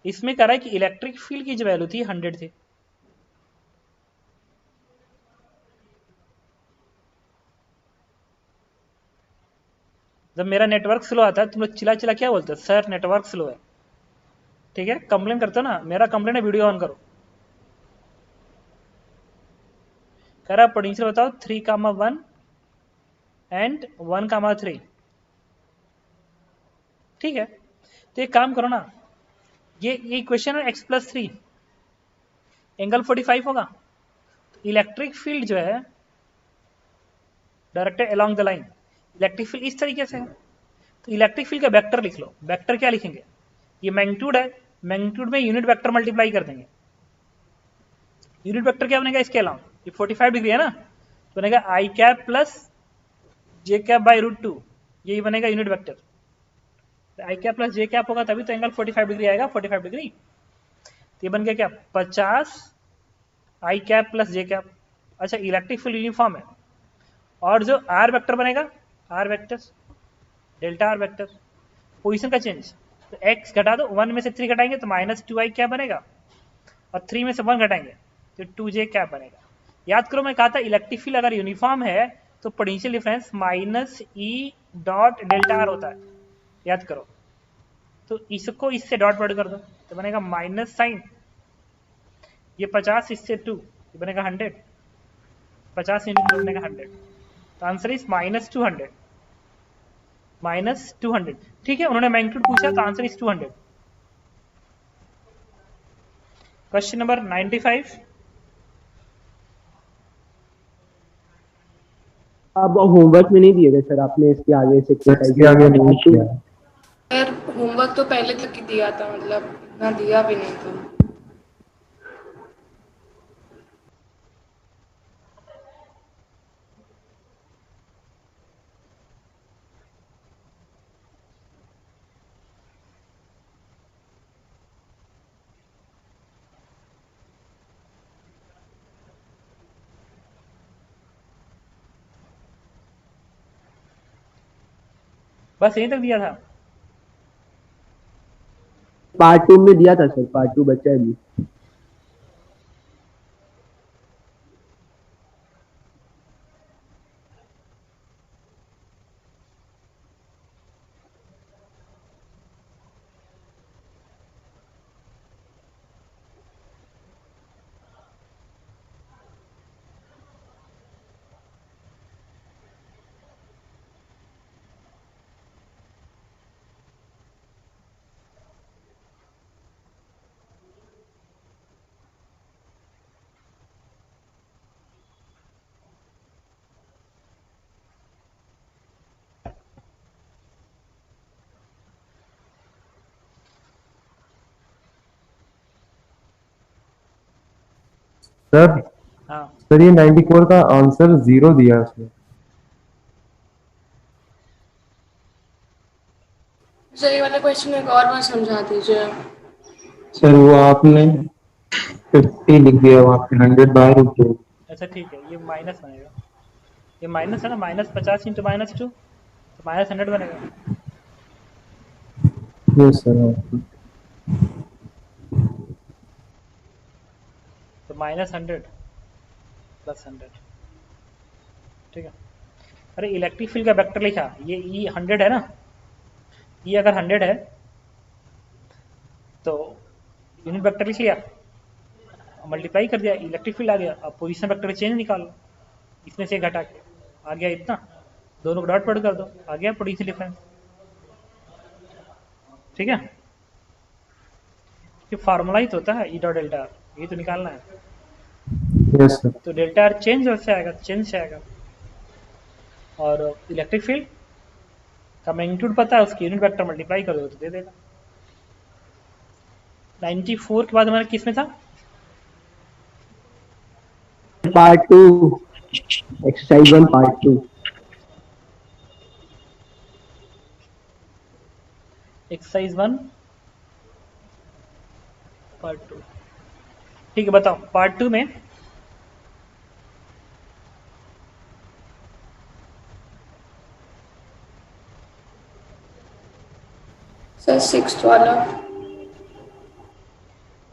इसमें कह रहा है कि इलेक्ट्रिक फील्ड की जो वैल्यू थी 100 थी। जब मेरा नेटवर्क स्लो आता है तुम लोग चिल्ला चिल्ला क्या बोलते हो? सर नेटवर्क स्लो है। ठीक है, कंप्लेन करते हो ना, मेरा कंप्लेन है, वीडियो ऑन करो। कह रहा पोटेंशियल बताओ 3,1 एंड 1,3। ठीक है, तो एक काम करो ना, ये इक्वेशन है x+3 एंगल 45 होगा। इलेक्ट्रिक फील्ड जो है directed along the line, electric field इस तरीके से है, तो इलेक्ट्रिक फील्ड का वेक्टर लिख लो। वेक्टर क्या लिखेंगे, ये मैग्नीट्यूड है, मैग्नीट्यूड में यूनिट वेक्टर मल्टीप्लाई कर देंगे। यूनिट वेक्टर क्या बनेगा इसके अलावा, ये 45 डिग्री है ना, तो बनेगा I cap plus J cap by √2, यही बनेगा unit vector. I cap plus J cap होगा तभी तो एंगल 45 डिग्री आएगा, 45 डिग्री। तो ये बन गया क्या, 50 I cap plus J cap. अच्छा, इलेक्ट्रिक फील्ड यूनिफॉर्म है, और जो आर वेक्टर बनेगा, R vector delta R vector, position का चेंज, तो x घटा दो, 1 में से 3 घटाएंगे तो -2i क्या बनेगा, और 3 में से 1 घटाएंगे तो 2j क्या बनेगा। याद करो, मैं कहा था इलेक्ट्रिक फील्ड अगर यूनिफॉर्म है तो पोटेंशियल डिफरेंस -E.Δr होता है, याद करो। तो इसको इससे डॉट प्रोडक्ट कर दो तो बनेगा माइनस साइन, ये 50 इससे 2, ये बनेगा 100, 50 × 2 बनेगा 100। तो आंसर इज -200, -200। ठीक है, उन्होंने मैग्नीट्यूड पूछा तो आंसर इज 200। Question number 95। अब होमवर्क में नहीं दिए गए सर आपने, इसके आगे से इसके आगे नहीं किया। सर होमवर्क तो पहले तक ही दिया था, मतलब इतना दिया भी नहीं था। बस यहीं तक दिया था। पार्ट 2 में दिया था सर, पार्ट 2 बच्चा है अभी। सर हाँ, सर ये 94 का आंसर 0 दिया उसने। सर ये वाला क्वेश्चन एक और बार समझा दीजिए। सर वो आपने 50 लिख दिया वहाँ पे, 100 बाहर लिख दिया। अच्छा ठीक है, ये माइनस बनेगा, ये माइनस है ना, -50 × -2 तो -100 बनेगा। Yes sir. तो -100 + 100, ठीक है। अरे इलेक्ट्रिक फील्ड का वेक्टर लिखा, ये E 100 है ना, ये अगर 100 है तो यूनिट वेक्टर लिख लिया, मल्टीप्लाई कर दिया, इलेक्ट्रिक फील्ड आ गया। अब पोजीशन वेक्टर चेंज निकालो, इसमें से घटा के आ गया इतना, दोनों को डॉट प्रोडक्ट कर दो, आ गया पोटेंशियल डिफरेंस। ठीक है, ये फार्मूला ही तो होता है E.Δr, ये तो निकालना है। Yes sir. तो डेल्टा आर चेंज से आएगा, चेंज से आएगा, और इलेक्ट्रिक फील्ड का मैग्नीट्यूड पता है, उसकी यूनिट वेक्टर मल्टीप्लाई कर दो तो दे देगा। 94 के बाद हमारा किस में था, part 2 exercise 1 part 2। Exercise 1 part 2। ठीक है, बताओ पार्ट 2 में सर 6th वाला।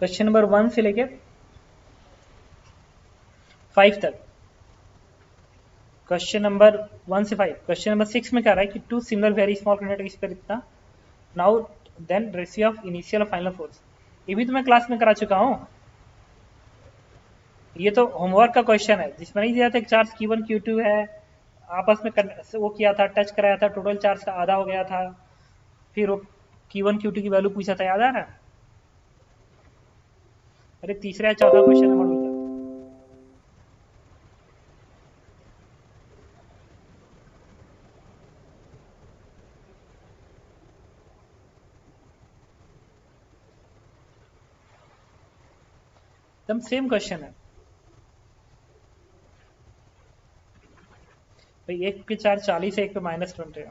क्वेश्चन नंबर 1 से लेके 5 तक, क्वेश्चन नंबर 1 से 5। क्वेश्चन नंबर 6 में क्या रहा है कि 2 सिमिलर वेरी स्मॉल कंडक्टर इस पर इतना, now then ratio of initial और फाइनल फोर्स। ये भी तो मैं क्लास में करा चुका हूँ। ये तो होमवर्क का क्वेश्चन है जिसमें नहीं दिया था एक चार्ज Q1 Q2 है, आपस में वो किया था, टच कराया था, टोटल चार्ज का आधा हो गया था, फिर वो Q1 Q2 की वैल्यू पूछा था, याद आ रहा है? अरे तीसरा या चौथा क्वेश्चन है मॉड्यूल का। एकदम सेम क्वेश्चन है भाई। एक पे चार्ज 40 है, एक पे -20 है।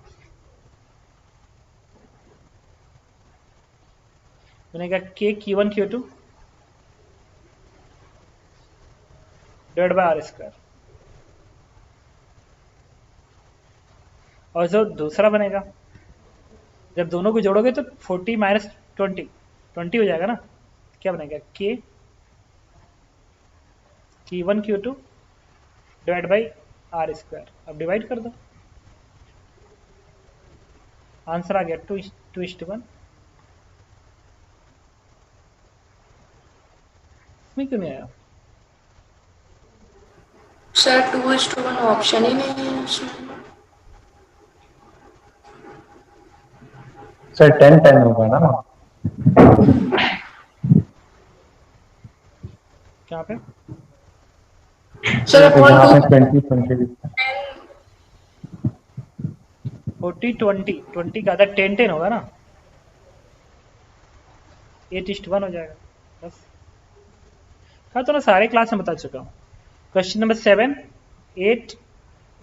मैंने कहा K Q1 Q2 divide by R square, और जो दूसरा बनेगा जब दोनों को जोड़ोगे तो 40 - 20 हो जाएगा ना। क्या बनेगा? K Q1 Q2 divide by R square. अब डिवाइड कर दो, आंसर आ गया 2:1। इसमें क्यों नहीं आया? सर 2:1 ऑप्शन ही नहीं है उसमें। सर 10-10 होगा ना। कहाँ पे? सर तो अपॉन यहाँ 2 पे 20-20 लिखा है। 40-20 का आधा 10-10 होगा ना, 8:1 हो जाएगा बस। हाँ तो मैं सारे क्लास में बता चुका हूँ। Question number 7, 8,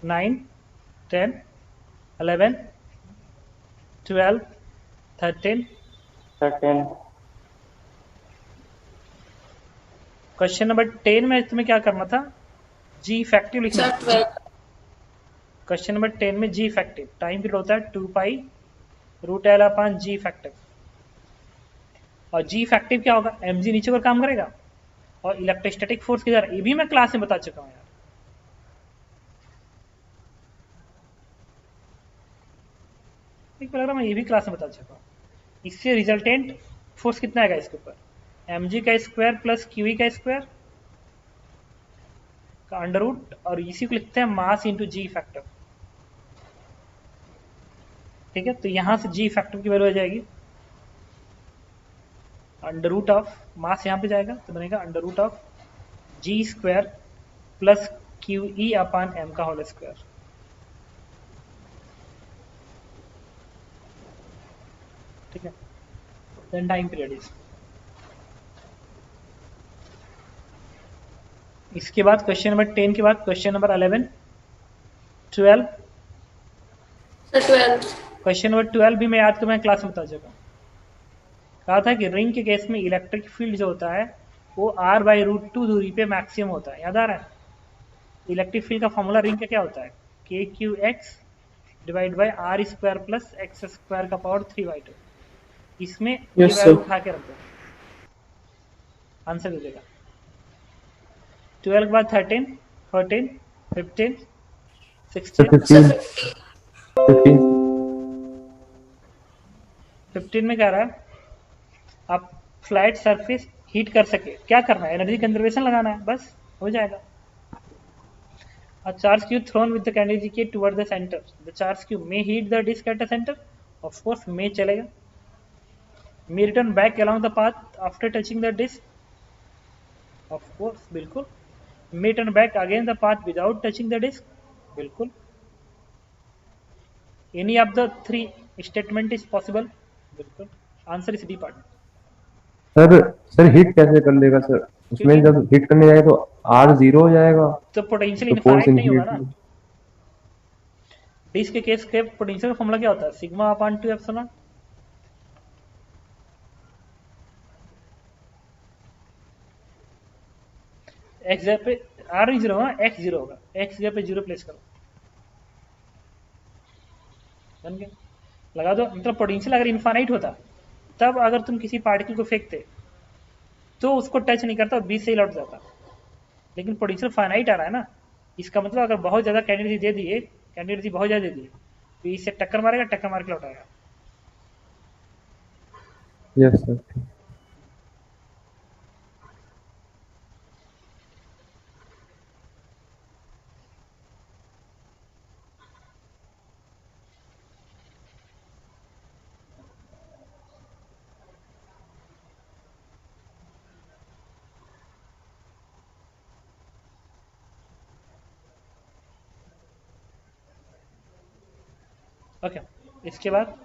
9, 10, 11, 12, 13। क्वेश्चन नंबर 10 में तुम्हें क्या करना था? जी इफेक्टिव लिखना सर है। 12 क्वेश्चन नंबर 10 में जी इफेक्टिव टाइम पीरियड होता है 2π√L/G इफेक्टिव। और जी इफेक्टिव क्या होगा? mg नीचे पर काम करेगा और इलेक्ट्रोस्टैटिक फोर्स किधर? ये भी मैं क्लास में बता चुका हूँ यार। एक लग रहा मैं ये भी क्लास में बता चुका हूँ। इससे रिजल्टेंट फोर्स कितना आएगा इसके ऊपर? mg का स्क्वायर प्लस QE का स्क्वायर का अंडर रूट, और इसी को लिखते हैं मास इंटू जी इफेक्टिव। ठीक है, तो यहां से जी इफेक्टिव की वैल्यू आ जाएगी अंडर रूट ऑफ, मास यहाँ पे जाएगा तो बनेगा under root of G square plus QE upon m का होल स्क्वायर। ठीक है, देन टाइम पीरियड इज। इसके बाद क्वेश्चन नंबर 10 के बाद question number 11, 12। Sir 12 question number 12 भी मैं याद कर मैं क्लास में बता चुका हूँ। कहा था कि रिंग के केस में इलेक्ट्रिक फील्ड जो होता है वो r/√2 दूरी पे मैक्सिमम होता है। याद आ रहा है? इलेक्ट्रिक फील्ड का फॉर्मूला रिंग का क्या होता है? KQX divide by R square plus X square का पावर 3/2। इसमें ये वैल्यू उठा के रख दो, आंसर दे देगा। 12 के बाद 13, 14, 15, 16। 15 में क्या रहा है? आप फ्लैट सरफेस हीट कर सके, क्या करना है? एनर्जी कंजर्वेशन लगाना है, बस हो जाएगा। A charge cube thrown with the candle toward the center. The charge cube may hit the disk at the center. Of course, may चलेगा. May return back along the path after touching the disk. Of course, बिल्कुल. May turn back again the path without touching the disk. बिल्कुल. Any of the three statement is possible. बिल्कुल. Answer is D part. Sir hit कैसे कर लेगा sir? उसमें क्योंकि जब hit करने जाएगा तो R 0 हो जाएगा, तो पोटेंशियल तो फोर्स इनफाइनाइट नहीं होगा ना। इन्फिनिटी। डिस्क के केस के पोटेंशियल का फॉर्मूला क्या होता है? Sigma upon 2 epsilon. एक्स जगह पे आर नहीं 0 होगा, एक्स 0 होगा। एक्स जगह पे 0 प्लेस करो, बन गया। लगा दो। मतलब पोटेंशियल अगर इनफाइनाइट होता तब अगर तुम किसी पार्टिकल को फेंकते तो उसको टच नहीं करता, बीच से ही लौट जाता। लेकिन पोटेंशियल फाइनाइट आ रहा है ना, इसका मतलब अगर बहुत ज़्यादा कैंडिडेट दे दिए, कैंडिडेट बहुत ज़्यादा दे दिए तो इससे टक्कर मारेगा, टक्कर मार के लौटाएगा। Yes sir. ओके, इसके बाद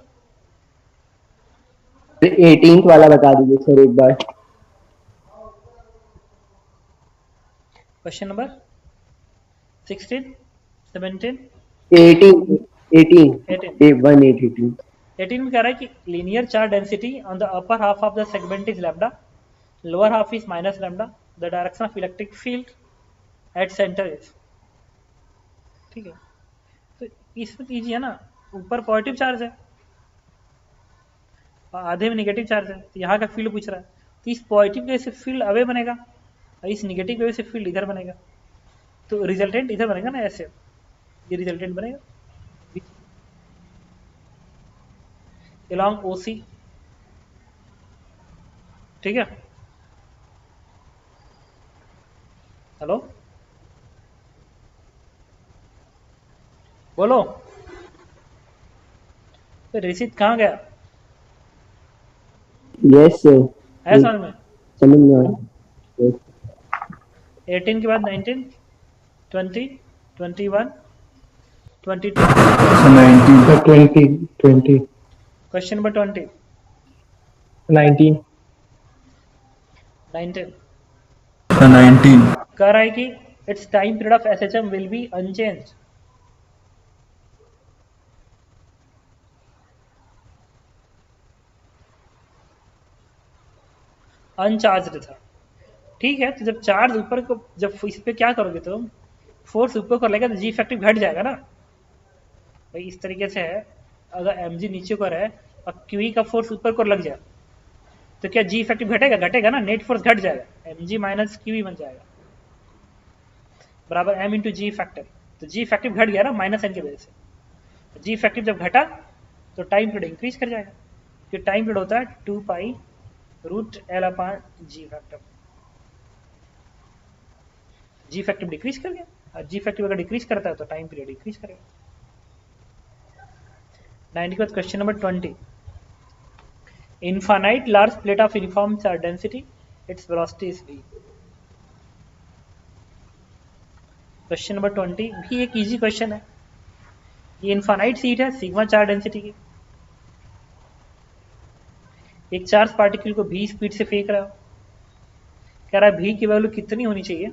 18th वाला बता दीजिए सर एक बार। क्वेश्चन नंबर 16, 17, 18 18 18 में कह रहा है कि linear charge density on the upper half of the segment is lambda, lower half is minus lambda, the direction of electric field at centre is. ठीक है, तो इसमें कीजिए ना, ऊपर पॉजिटिव चार्ज है और आधे में नेगेटिव चार्ज है, तो यहाँ का फील्ड पूछ रहा है, तो इस पॉजिटिव के वजह से फील्ड अवे बनेगा और इस नेगेटिव की वजह से फील्ड इधर बनेगा, तो रिजल्टेंट इधर बनेगा ना, ऐसे ये रिजल्टेंट बनेगा along OC। ठीक है, हेलो बोलो, तो रिसित कहाँ गया यस सर है समझ में? समझ में आ रहा है। 18 के बाद 19, 20, 21, 22। Sir 19 sir 20 question number 20, 19 19 sir 19 कह रहा है कि it's time period of SHM will be unchange. Uncharge था, ठीक है, तो जब चार्ज ऊपर को, जब इस पे क्या करोगे तुम, फोर्स ऊपर को लेगा तो जी इफेक्टिव घट जाएगा ना भाई, इस तरीके से है। अगर mg नीचे को है और QE का फोर्स ऊपर को लग जाए तो क्या जी इफेक्टिव घटेगा? घटेगा ना, नेट फोर्स घट जाएगा, mg माइनस QE बन जाएगा बराबर m इंटू जी इफेक्टिव। तो जी इफेक्टिव घट गया ना माइनस n की वजह से, जी इफेक्टिव जब घटा तो टाइम पीरियड इंक्रीज कर जाएगा, क्योंकि टाइम पीरियड होता है 2 पाई रूट एल अपॉन जी इफेक्टिव। जी इफेक्टिव डिक्रीज कर गया, और जी इफेक्टिव अगर डिक्रीज करता है तो टाइम पीरियड इंक्रीज करेगा। 90 के बाद question number 20, infinite large plate of uniform charge density, its velocity is v। Question number 20 भी एक इजी क्वेश्चन है, ये इनफाइनाइट सीट है सिग्मा चार्ज डेंसिटी की, एक चार्ज पार्टिकल को v स्पीड से फेंक रहा हो, कह रहा है v की वैल्यू कितनी होनी चाहिए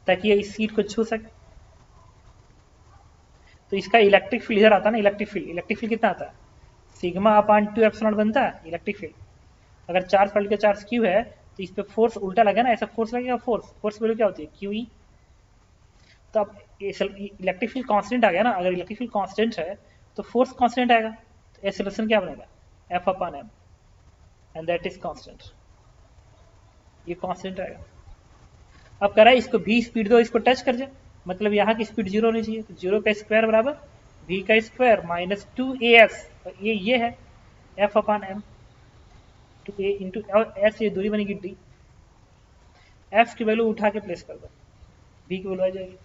ताकि ये इस सीट को छू सके। तो इसका इलेक्ट्रिक फील्ड इधर आता है ना, इलेक्ट्रिक फील्ड कितना आता है, सिग्मा अपॉन 2 एप्सिलॉन बनता है इलेक्ट्रिक फील्ड। अगर चार्ज पार्टिकल चार्ज क्यू है तो इस पे फोर्स उल्टा लगेगा ना, ऐसा फोर्स लगेगा, फोर्स वैल्यू क्या होती है QE। तो अब इलेक्ट्रिक फील्ड कांस्टेंट आ गया ना, अगर इलेक्ट्रिक फील्ड कांस्टेंट है तो फोर्स कांस्टेंट आएगा, तो एक्सेलरेशन क्या बनेगा, F upon m, and that is constant, ये कांस्टेंट आएगा। अब कह रहा है इसको v स्पीड दो, इसको टच कर जाए, मतलब यहाँ की स्पीड 0 होनी चाहिए, तो 0 का स्क्वायर बराबर v का स्क्वायर माइनस 2as, और ये है F upon m, 2a into s, ये दूरी बनेगी d, f की वैल्यू उठा के प्लेस कर दो, v की वैल्यू आ जाएगी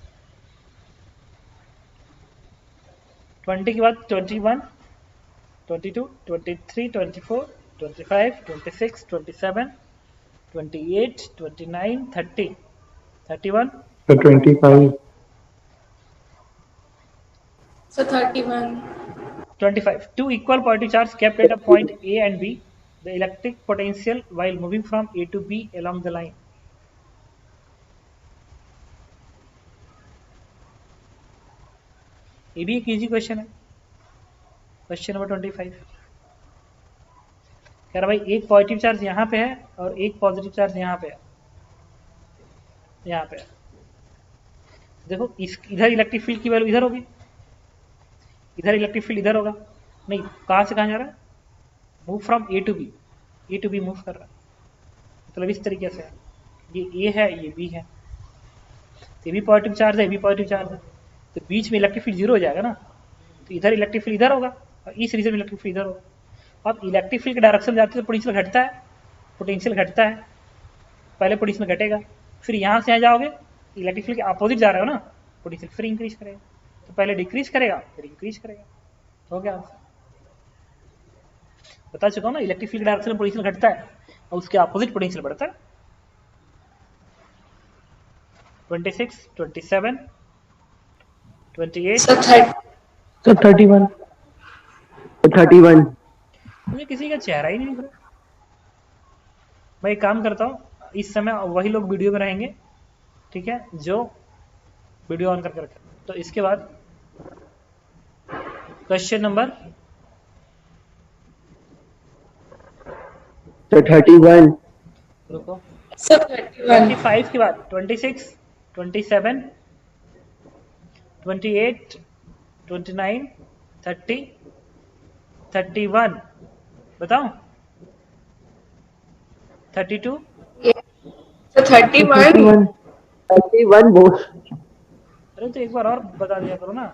20 के बाद 21, 22, 23, 24, 25, 26, 27, 28, 29, 30, 31, sir 25 So 31. 25. Two equal positive charges kept at a point A and B. The electric potential while moving from A to B along the line. ये भी एक इजी क्वेश्चन है, क्वेश्चन नंबर 25। कह रहा भाई एक पॉजिटिव चार्ज यहाँ पे है और एक पॉजिटिव चार्ज यहाँ पे है, यहाँ पे देखो, इस इधर इलेक्ट्रिक फील्ड की वैल्यू इधर होगी, इधर इलेक्ट्रिक फील्ड इधर होगा, नहीं कहाँ से कहाँ जा रहा है, move from A to B move कर रहा है, मतलब इस तरीके से है, ये A है ये B है, तो ये भी पॉजिटिव चार्ज है, ये भी पॉजिटिव चार्ज है, तो बीच में इलेक्ट्रिक फील्ड 0 हो जाएगा ना, तो इधर इलेक्ट्रिक फील्ड इधर होगा और इस रीजन में इलेक्ट्रिक फील्ड इधर होगा। अब इलेक्ट्रिक फील्ड के डायरेक्शन में जाते तो पोटेंशियल घटता है, पहले पोटेंशियल घटेगा, फिर यहाँ से यहाँ जाओगे इलेक्ट्रिक फील्ड के अपोजिट जा रहे हो ना, पोटेंशियल फिर इंक्रीज करेगा, तो पहले डिक्रीज करेगा फिर इंक्रीज करेगा, हो गया आंसर। बता चुका हूँ ना, इलेक्ट्रिक फील्ड डायरेक्शन में पोटेंशियल घटता है और उसके अपोजिट पोटेंशियल बढ़ता है। 26, 27, 28, So सर 31। 31। मुझे किसी का चेहरा ही नहीं दिख रहा। मैं एक काम करता हूँ, इस समय वही लोग वीडियो में रहेंगे, ठीक है, जो वीडियो ऑन करके रखें। तो इसके बाद क्वेश्चन नंबर सर 31। रुको, सर 31। 25 के बाद 26, 27, 28, 29, 30, 31, बताऊं? 32, सर 31। 31 बोल। अरे तो एक बार और बता दिया करो ना।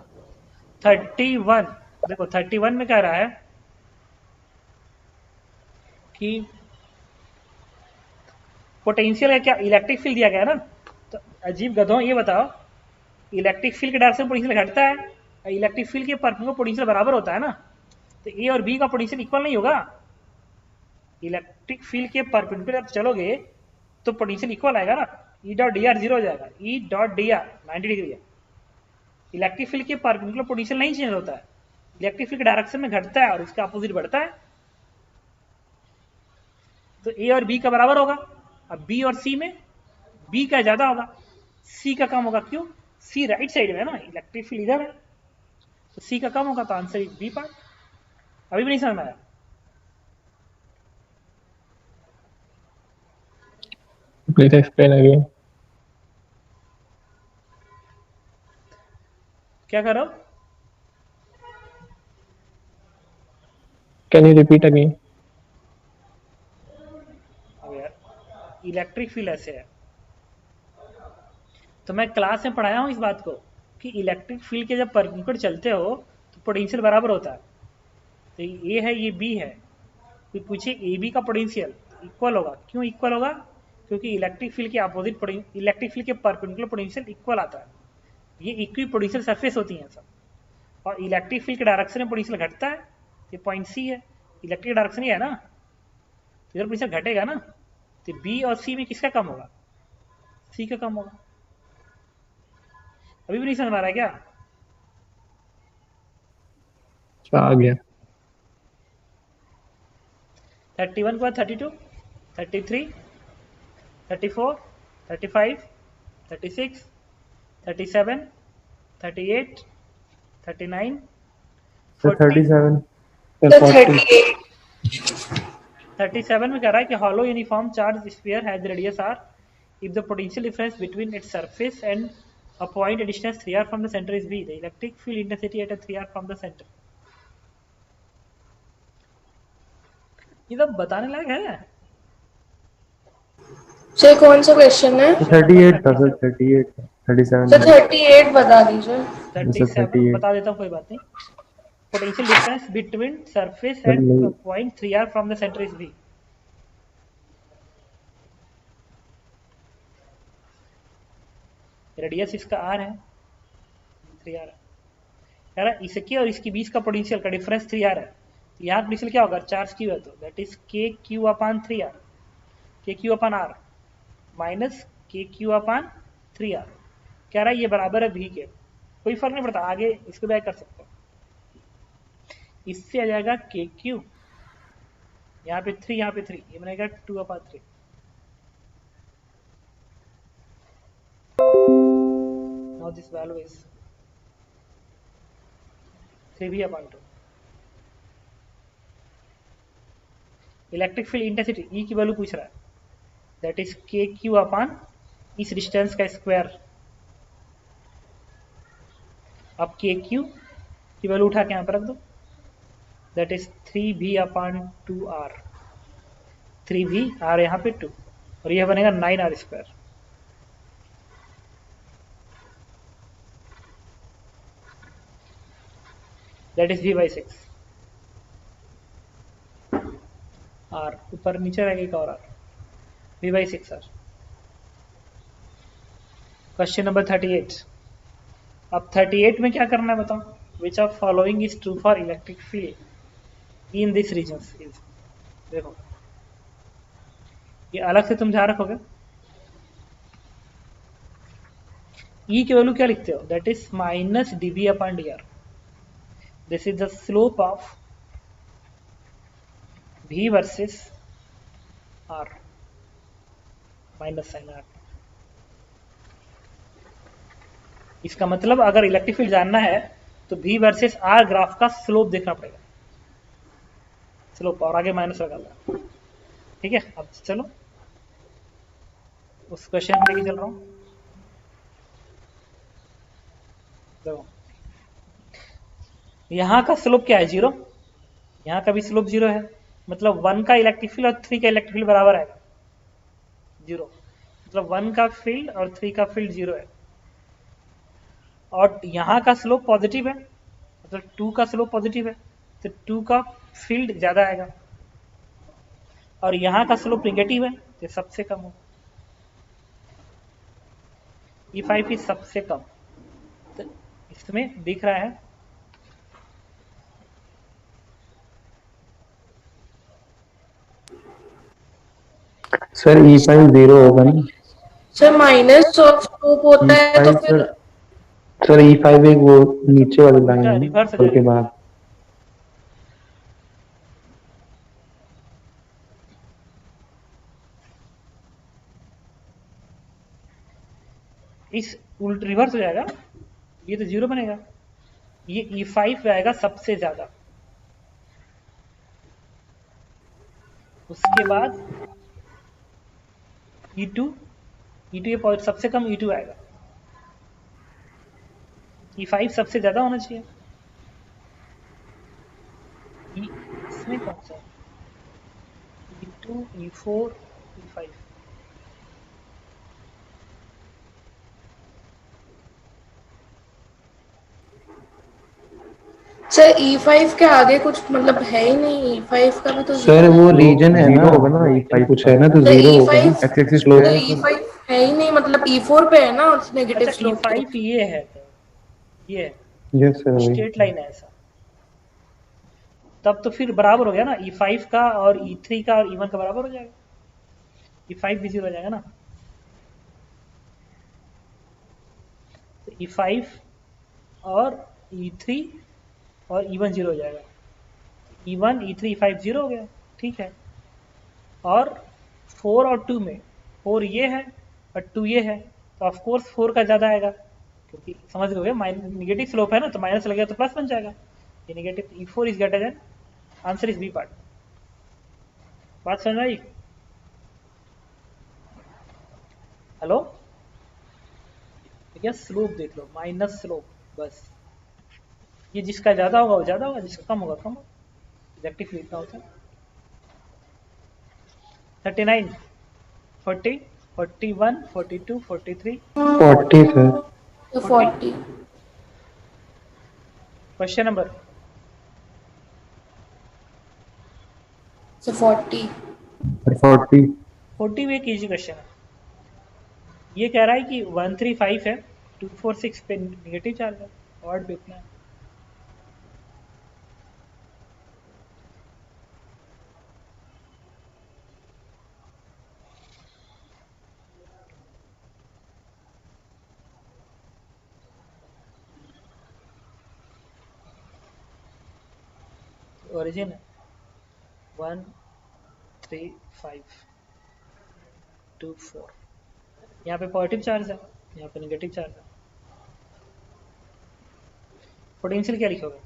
31, देखो 31 में कह रहा है कि पोटेंशियल है, क्या इलेक्ट्रिक फील्ड दिया गया है ना। तो अजीब गधों, ये बताओ, इलेक्ट्रिक फील्ड के डायरेक्शन में पोटेंशियल घटता है, इलेक्ट्रिक फील्ड के परपेंडिकुलर पोटेंशियल बराबर होता है ना, तो ए और बी का पोटेंशियल इक्वल नहीं होगा। इलेक्ट्रिक फील्ड के परपेंडिकुलर आप चलोगे तो पोटेंशियल इक्वल आएगा ना, ई डॉट डी आर जीरो हो जाएगा, ई डॉट डी आर 90 डिग्री है। इलेक्ट्रिक फील्ड के परपेंडिकुलर पोटेंशियल नहीं चेंज होता है, इलेक्ट्रिक फील्ड के डायरेक्शन में घटता है और इसका अपोजिट बढ़ता है। तो ए और बी का बराबर होगा। अब बी और सी में बी का ज्यादा होगा, सी का कम होगा। क्यों? सी राइट साइड में है ना, इलेक्ट्रिक फील्ड इधर है, तो सी का कम होगा, तो आंसर इज बी पार्ट। अभी भी नहीं समझ में आया? Please explain again. क्या करो? Can you repeat again? अब यार इलेक्ट्रिक फील्ड ऐसे है, तो मैं क्लास में पढ़ाया हूं इस बात को कि इलेक्ट्रिक फील्ड के जब परपेंडिकुलर चलते हो तो पोटेंशियल बराबर होता है। तो ये है, ये बी है, कोई पूछे ए बी का पोटेंशियल इक्वल होगा। क्यों इक्वल होगा? क्योंकि इलेक्ट्रिक फील्ड के अपोजिट इलेक्ट्रिक फील्ड के परपेंडिकुलर पोटेंशियल इक्वल आता है। ये इक्वी पोटेंशियल सरफेस होती हैं सब, और इलेक्ट्रिक फील्ड के डायरेक्शन में पोटेंशियल घटता है। ये पॉइंट सी है, इलेक्ट्रिक डायरेक्शन ही है ना, तो इधर पोटेंशियल घटेगा ना, तो बी और सी में किसका कम होगा? सी का कम होगा। अभी भी नहीं समझ आ रहा है क्या? आ गया। 31 के बाद 32, 33, 34, 35, 36, 37, 38, 39, सर 40, 37। सर 38। 37 में कह रहा है कि hollow uniform charged sphere has radius r if the potential difference between its surface and a point at distance 3r from the center is v. The electric field intensity at a 3r from the center. ये सब बताने लायक है? Sir कौन सा question है? 38 था sir, 38 था, 37 sir 38 बता दीजिए। 37 38 बता देता हूँ, कोई बात नहीं। Potential difference between surface sir and नहीं, point 3r from the center is v. Radius इसका r है, 3r है। कह रहा है इसके और इसके बीच का पोटेंशियल का डिफरेंस 3r है, तो यहाँ पोटेंशियल क्या होगा? चार्ज क्यू है, तो दैट इज के क्यू अपान 3r, के क्यू अपान r माइनस के क्यू अपान 3r। कह रहा है ये बराबर है v के। कोई फर्क नहीं पड़ता, आगे इसको बैक कर सकते हो। इससे आ जाएगा के क्यू, यहाँ पे 3, यहाँ पे 3, ये बनेगा 2 अपान 3। Now this value is 3v upon 2। Electric field intensity E की वैल्यू पूछ रहा है, दैट इज के क्यू अपान इस डिस्टेंस का स्क्वायर। अब के क्यू की वैल्यू उठा के यहाँ पर रख दो, that is 3v upon 2r। 3v, r यहाँ पे 2, और यह बनेगा 9r square. That is v by 6। r ऊपर नीचे रहेगा एक और r, v by 6r। Question number 38। अब 38 में क्या करना है बताओ? Which of following is true for electric field in this region is. देखो ये अलग से तुम ध्यान रखोगे। ई की वैल्यू क्या लिखते हो? That is minus D B upon D R. This is the slope of V versus R minus sign R। इसका मतलब अगर इलेक्ट्रिक फील्ड जानना है तो V वर्सेस R ग्राफ का स्लोप देखना पड़ेगा, स्लोप, और आगे माइनस लगा लो। ठीक है, अब चलो उस क्वेश्चन में लेके चल रहा हूं। देखो यहाँ का स्लोप क्या है, 0। यहाँ का भी स्लोप 0 है, मतलब 1 का इलेक्ट्रिक फील्ड और 3 का इलेक्ट्रिक फील्ड बराबर आएगा 0, मतलब 1 का फील्ड और 3 का फील्ड 0 है। और यहाँ का स्लोप पॉजिटिव है, मतलब 2 का स्लोप पॉजिटिव है, तो 2 का फील्ड ज्यादा आएगा। और यहाँ का स्लोप नेगेटिव है, तो सबसे कम होगा, E5 ही सबसे कम। तो इसमें दिख रहा है सर E5 0 होगा ना? सर माइनस ऑफ स्लोप होता है तो E5 फिर सर E5 एक वो नीचे वाली लाइन है रिवर्स हो के जाएगा। बाद। इस उल्ट रिवर्स हो जाएगा, ये तो 0 बनेगा, ये E5 आएगा सबसे ज्यादा, उसके बाद E2 ये सबसे कम E2 आएगा, E5 सबसे ज्यादा होना चाहिए। इसमें कौन सा E2 E4 E5, sir E5 के आगे कुछ मतलब है ही नहीं, E5 का भी तो सर वो रीजन है ना, होगा ना E5 कुछ है ना, तो तो 0 होगा E5 ना। एक्स एक्सिस तो पे है तो E5 है ही नहीं, मतलब E4 पे है ना नेगेटिव अच्छा स्लोप। E5 ये है, ये है, यस सर वही। स्ट्रेट लाइन है ऐसा, तब तो फिर बराबर हो गया ना, E5 का और E3 का और E1 का बराबर हो जाएगा, E5 भी 0 हो जाएगा ना। तो E5 और E3 और E1 0 हो जाएगा, E1 E3 E5 0 हो गया, ठीक है। और 4 और 2 में 4 ये है और 2 ये है, तो ऑफ कोर्स 4 का ज़्यादा आएगा, क्योंकि समझ गए नेगेटिव स्लोप है ना, तो माइनस लगेगा तो प्लस बन जाएगा, ये negative. E4 is greater than, answer is B part. बात समझ आई? हेलो भैया, स्लोप देख लो, माइनस स्लोप, बस ये जिसका ज्यादा होगा वो ज्यादा होगा, जिसका कम होगा कम होगा। इलेक्ट्रिक फील्ड का होता है 39 40 41 42 43 40 सर। तो 40 क्वेश्चन नंबर तो 40 40 में एक इजी क्वेश्चन है। ये कह रहा है कि 135 है, 246 पे नेगेटिव चार्ज है, ऑड पे इतना है। ओरिजिन है 13524, यहाँ पे पॉजिटिव चार्ज है, यहाँ पे नेगेटिव चार्ज है। पोटेंशियल क्या लिखोगे?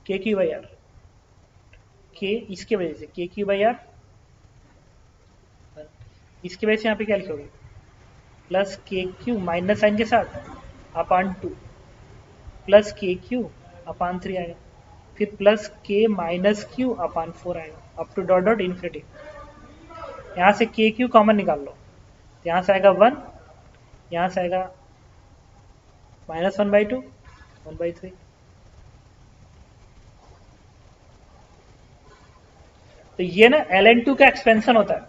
के क्यू बाई आर, के इसके वजह से के क्यू बाई आर, इसकी वजह से यहाँ पे क्या लिखोगे? प्लस के क्यू माइनस साइन के साथ अपान 2 प्लस के क्यू अपान 3 आएगा, फिर प्लस के माइनस क्यू अपान 4 आएगा, up to dot dot infinity. यहाँ से के क्यू कॉमन निकाल लो, यहाँ से आएगा 1, यहाँ से आएगा माइनस 1/2 1/3। तो ये ना ln2 का एक्सपेंशन होता है,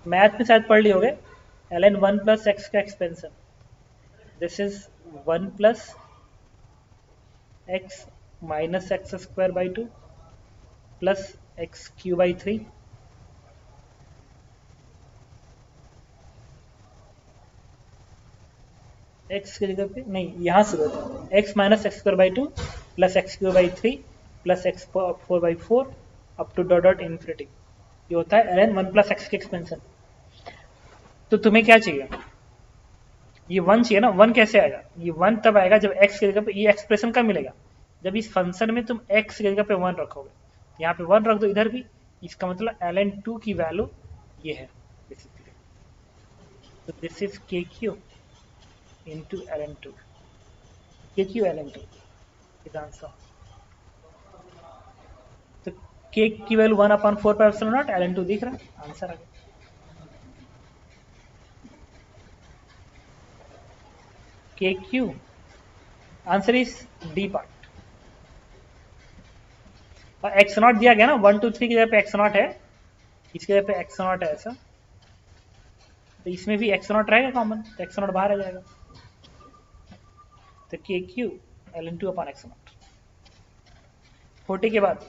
मैथ में शायद पढ़ लिए होगे, ln1 प्लस एक्स का expansion, this is 1 plus x minus x square by 2 plus x Q by 3 x की जगह पे नहीं, यहाँ से होता है x minus x square by 2 plus x Q by 3 plus x 4 by 4 up to dot dot infinity. ये होता है ln 1 प्लस एक्स की एक्सपेंशन। तो तुम्हें क्या चाहिए, ये 1 चाहिए ना। 1 कैसे आएगा, ये 1 तब आएगा जब x की जगह पे, ये एक्सप्रेशन कब मिलेगा, जब इस फंक्शन में तुम x की जगह पे 1 रखोगे। यहाँ पे 1 रख दो इधर भी, इसका मतलब ln 2 की वैल्यू ये है बेसिकली। तो दिस इज के क्यू इंटू ln 2, के क्यू ln 2 इज आंसर। तो के की value 1/4 pi epsilon not ln 2 दिख रहा है, आंसर आ गया। के Q answer is D part. और एक्स नॉट दिया गया ना, 1 2 3 की जगह पे एक्स नॉट है, इसकी जगह पे एक्स नॉट है ऐसा, तो इसमें भी एक्स नॉट रहेगा कॉमन, तो एक्स नॉट बाहर आ जाएगा। तो के Q ln 2 upon x not. 40 के बाद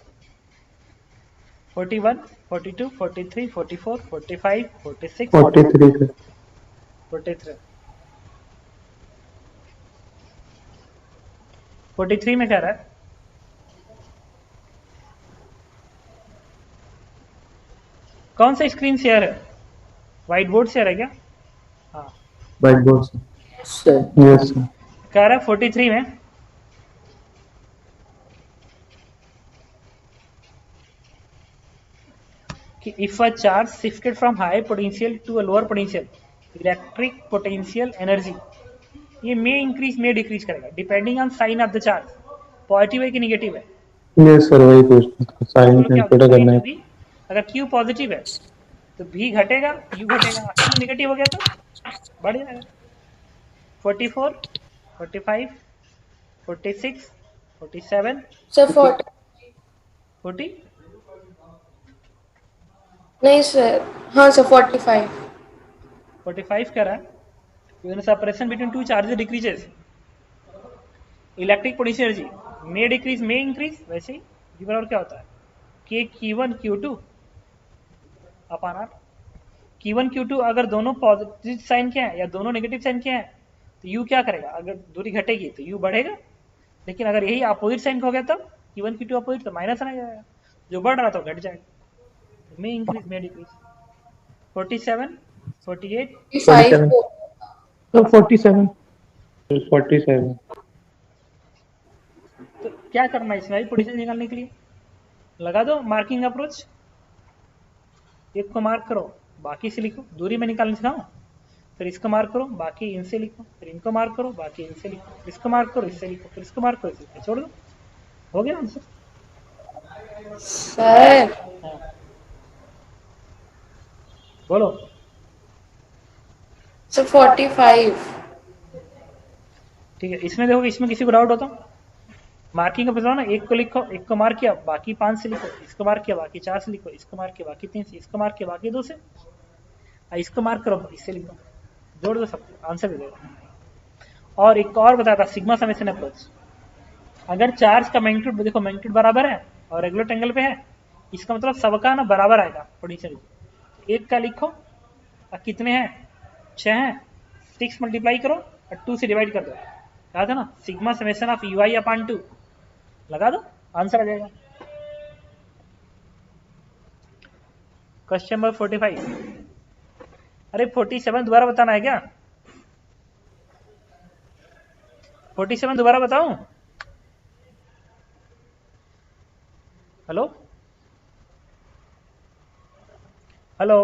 41 42 43 44 45 46 43 43 43 में कह रहा है कौन सा स्क्रीन शेयर है, व्हाइट बोर्ड शेयर है क्या? हाँ व्हाइट बोर्ड से। Sir yes sir. कह रहा है 43 में कि if a charge shifted from high potential to a lower potential electric potential energy, ये मे इंक्रीज मे डिक्रीज करेगा depending on sign of the charge, positive है कि निगेटिव है। यस सर, वही पूछना, साइन तो क्या इंपॉर्ट करना है। होगा, अगर Q पॉजिटिव है तो V घटेगा, U घटेगा, Q निगेटिव हो गया तो बढ़ जाएगा। 44 45 46 47 सर 40 नहीं सर, हाँ सर 45। 45 कह रहा है when separation between two charges decreases electric potential energy may decrease may increase, वैसे ही जी बराबर क्या होता है के Q1 Q2 upon R. Q1 Q2 अगर दोनों पॉजिटिव साइन के हैं या दोनों नेगेटिव साइन के हैं तो U क्या करेगा, अगर दूरी घटेगी तो U बढ़ेगा, लेकिन अगर यही अपोजिट साइन का हो गया तब Q1 Q2 अपोजिट तो माइनस आ जाएगा, जो बढ़ रहा तो घट जाएगा। मे इंक्रीज मे डिक्रीज। 47 48 5 तो 47 47 तो क्या करना है इसमें पोटेंशियल निकालने के लिए, लगा दो मार्किंग अप्रोच, एक को मार्क करो बाकी से लिखो, दूरी में निकालने सिखाऊं, फिर इसको मार्क करो बाकी इनसे लिखो, फिर इनको मार्क करो बाकी इनसे लिखो, फिर इसको मार्क करो इससे लिखो, फिर इसको मार्क करो इससे लिखो, छोड़ दो, हो गया आंसर। सर बोलो सर 45। ठीक है, इसमें देखो इसमें किसी को डाउट होता मार्किंग का बताओ ना, एक को लिखो, एक को मार्क किया बाकी 5 से लिखो, इसको मार्क किया बाकी 4 से लिखो, इसको मार्क किया बाकी 3 से, इसको मार्क किया बाकी 2 से, इसको मार्क करो इससे लिखो, जोड़ दो सब आंसर दे देगा। और एक और बताता सिग्मा समेशन अप्रोच, अगर चार्ज का मैग्नीट्यूड देखो मैग्नीट्यूड बराबर है और रेगुलर एंगल पे है, इसका मतलब सबका ना बराबर आएगा पोटेंशियल। एक का लिखो और कितने हैं 6 हैं, 6 मल्टीप्लाई करो और 2 से डिवाइड कर दो, कहा था ना sigma summation of UI upon 2, लगा दो आंसर आ जाएगा। Question number 45। अरे 47 दोबारा बताना है क्या, 47 दोबारा बताऊं? हेलो हेलो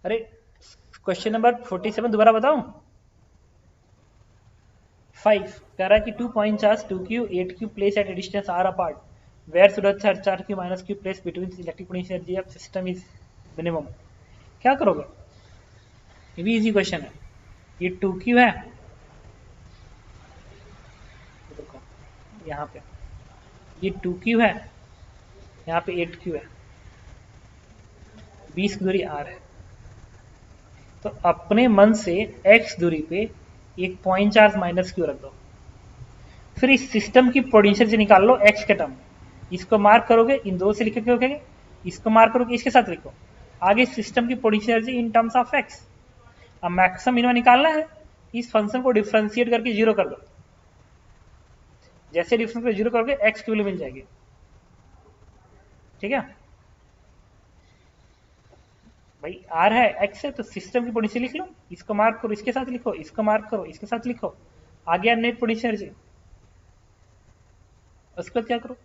अरे क्वेश्चन नंबर 47 दोबारा बताऊं? 5 कह रहा है कि 2 point charge 2q 8q place at a distance r apart where should a charge q minus q place between the electric potential energy of system is minimum। क्या करोगे, ये भी इजी क्वेश्चन है। ये 2q है, देखो यहाँ पे ये 2q है, यहाँ पे 8q है, 20 की दूरी r है। तो अपने मन से x दूरी पे एक पॉइंट चार्ज माइनस q रख दो। फिर इस सिस्टम की पोटेंशियल से निकाल लो x के टर्म, इसको मार्क करोगे, इन दो से लिखोगे, इसको मार्क करोगे, इसके साथ लिखो, आगे सिस्टम की potential energy in terms of x। अब मैक्सिमम मिनिमम निकालना है, इस फंक्शन को डिफरेंशिएट करके जीरो कर दो, जैसे डिफरेंस को जीरो करोगे x की वैल्यू मिल जाएगी। ठीक है भाई, r है, x है, तो सिस्टम की पोटेंशियल लिख लो, इसको मार्क करो, इसके साथ लिखो, इसको मार्क करो, इसके साथ लिखो, आ गया नेट पोटेंशियल एनर्जी। उसके बाद क्या करो,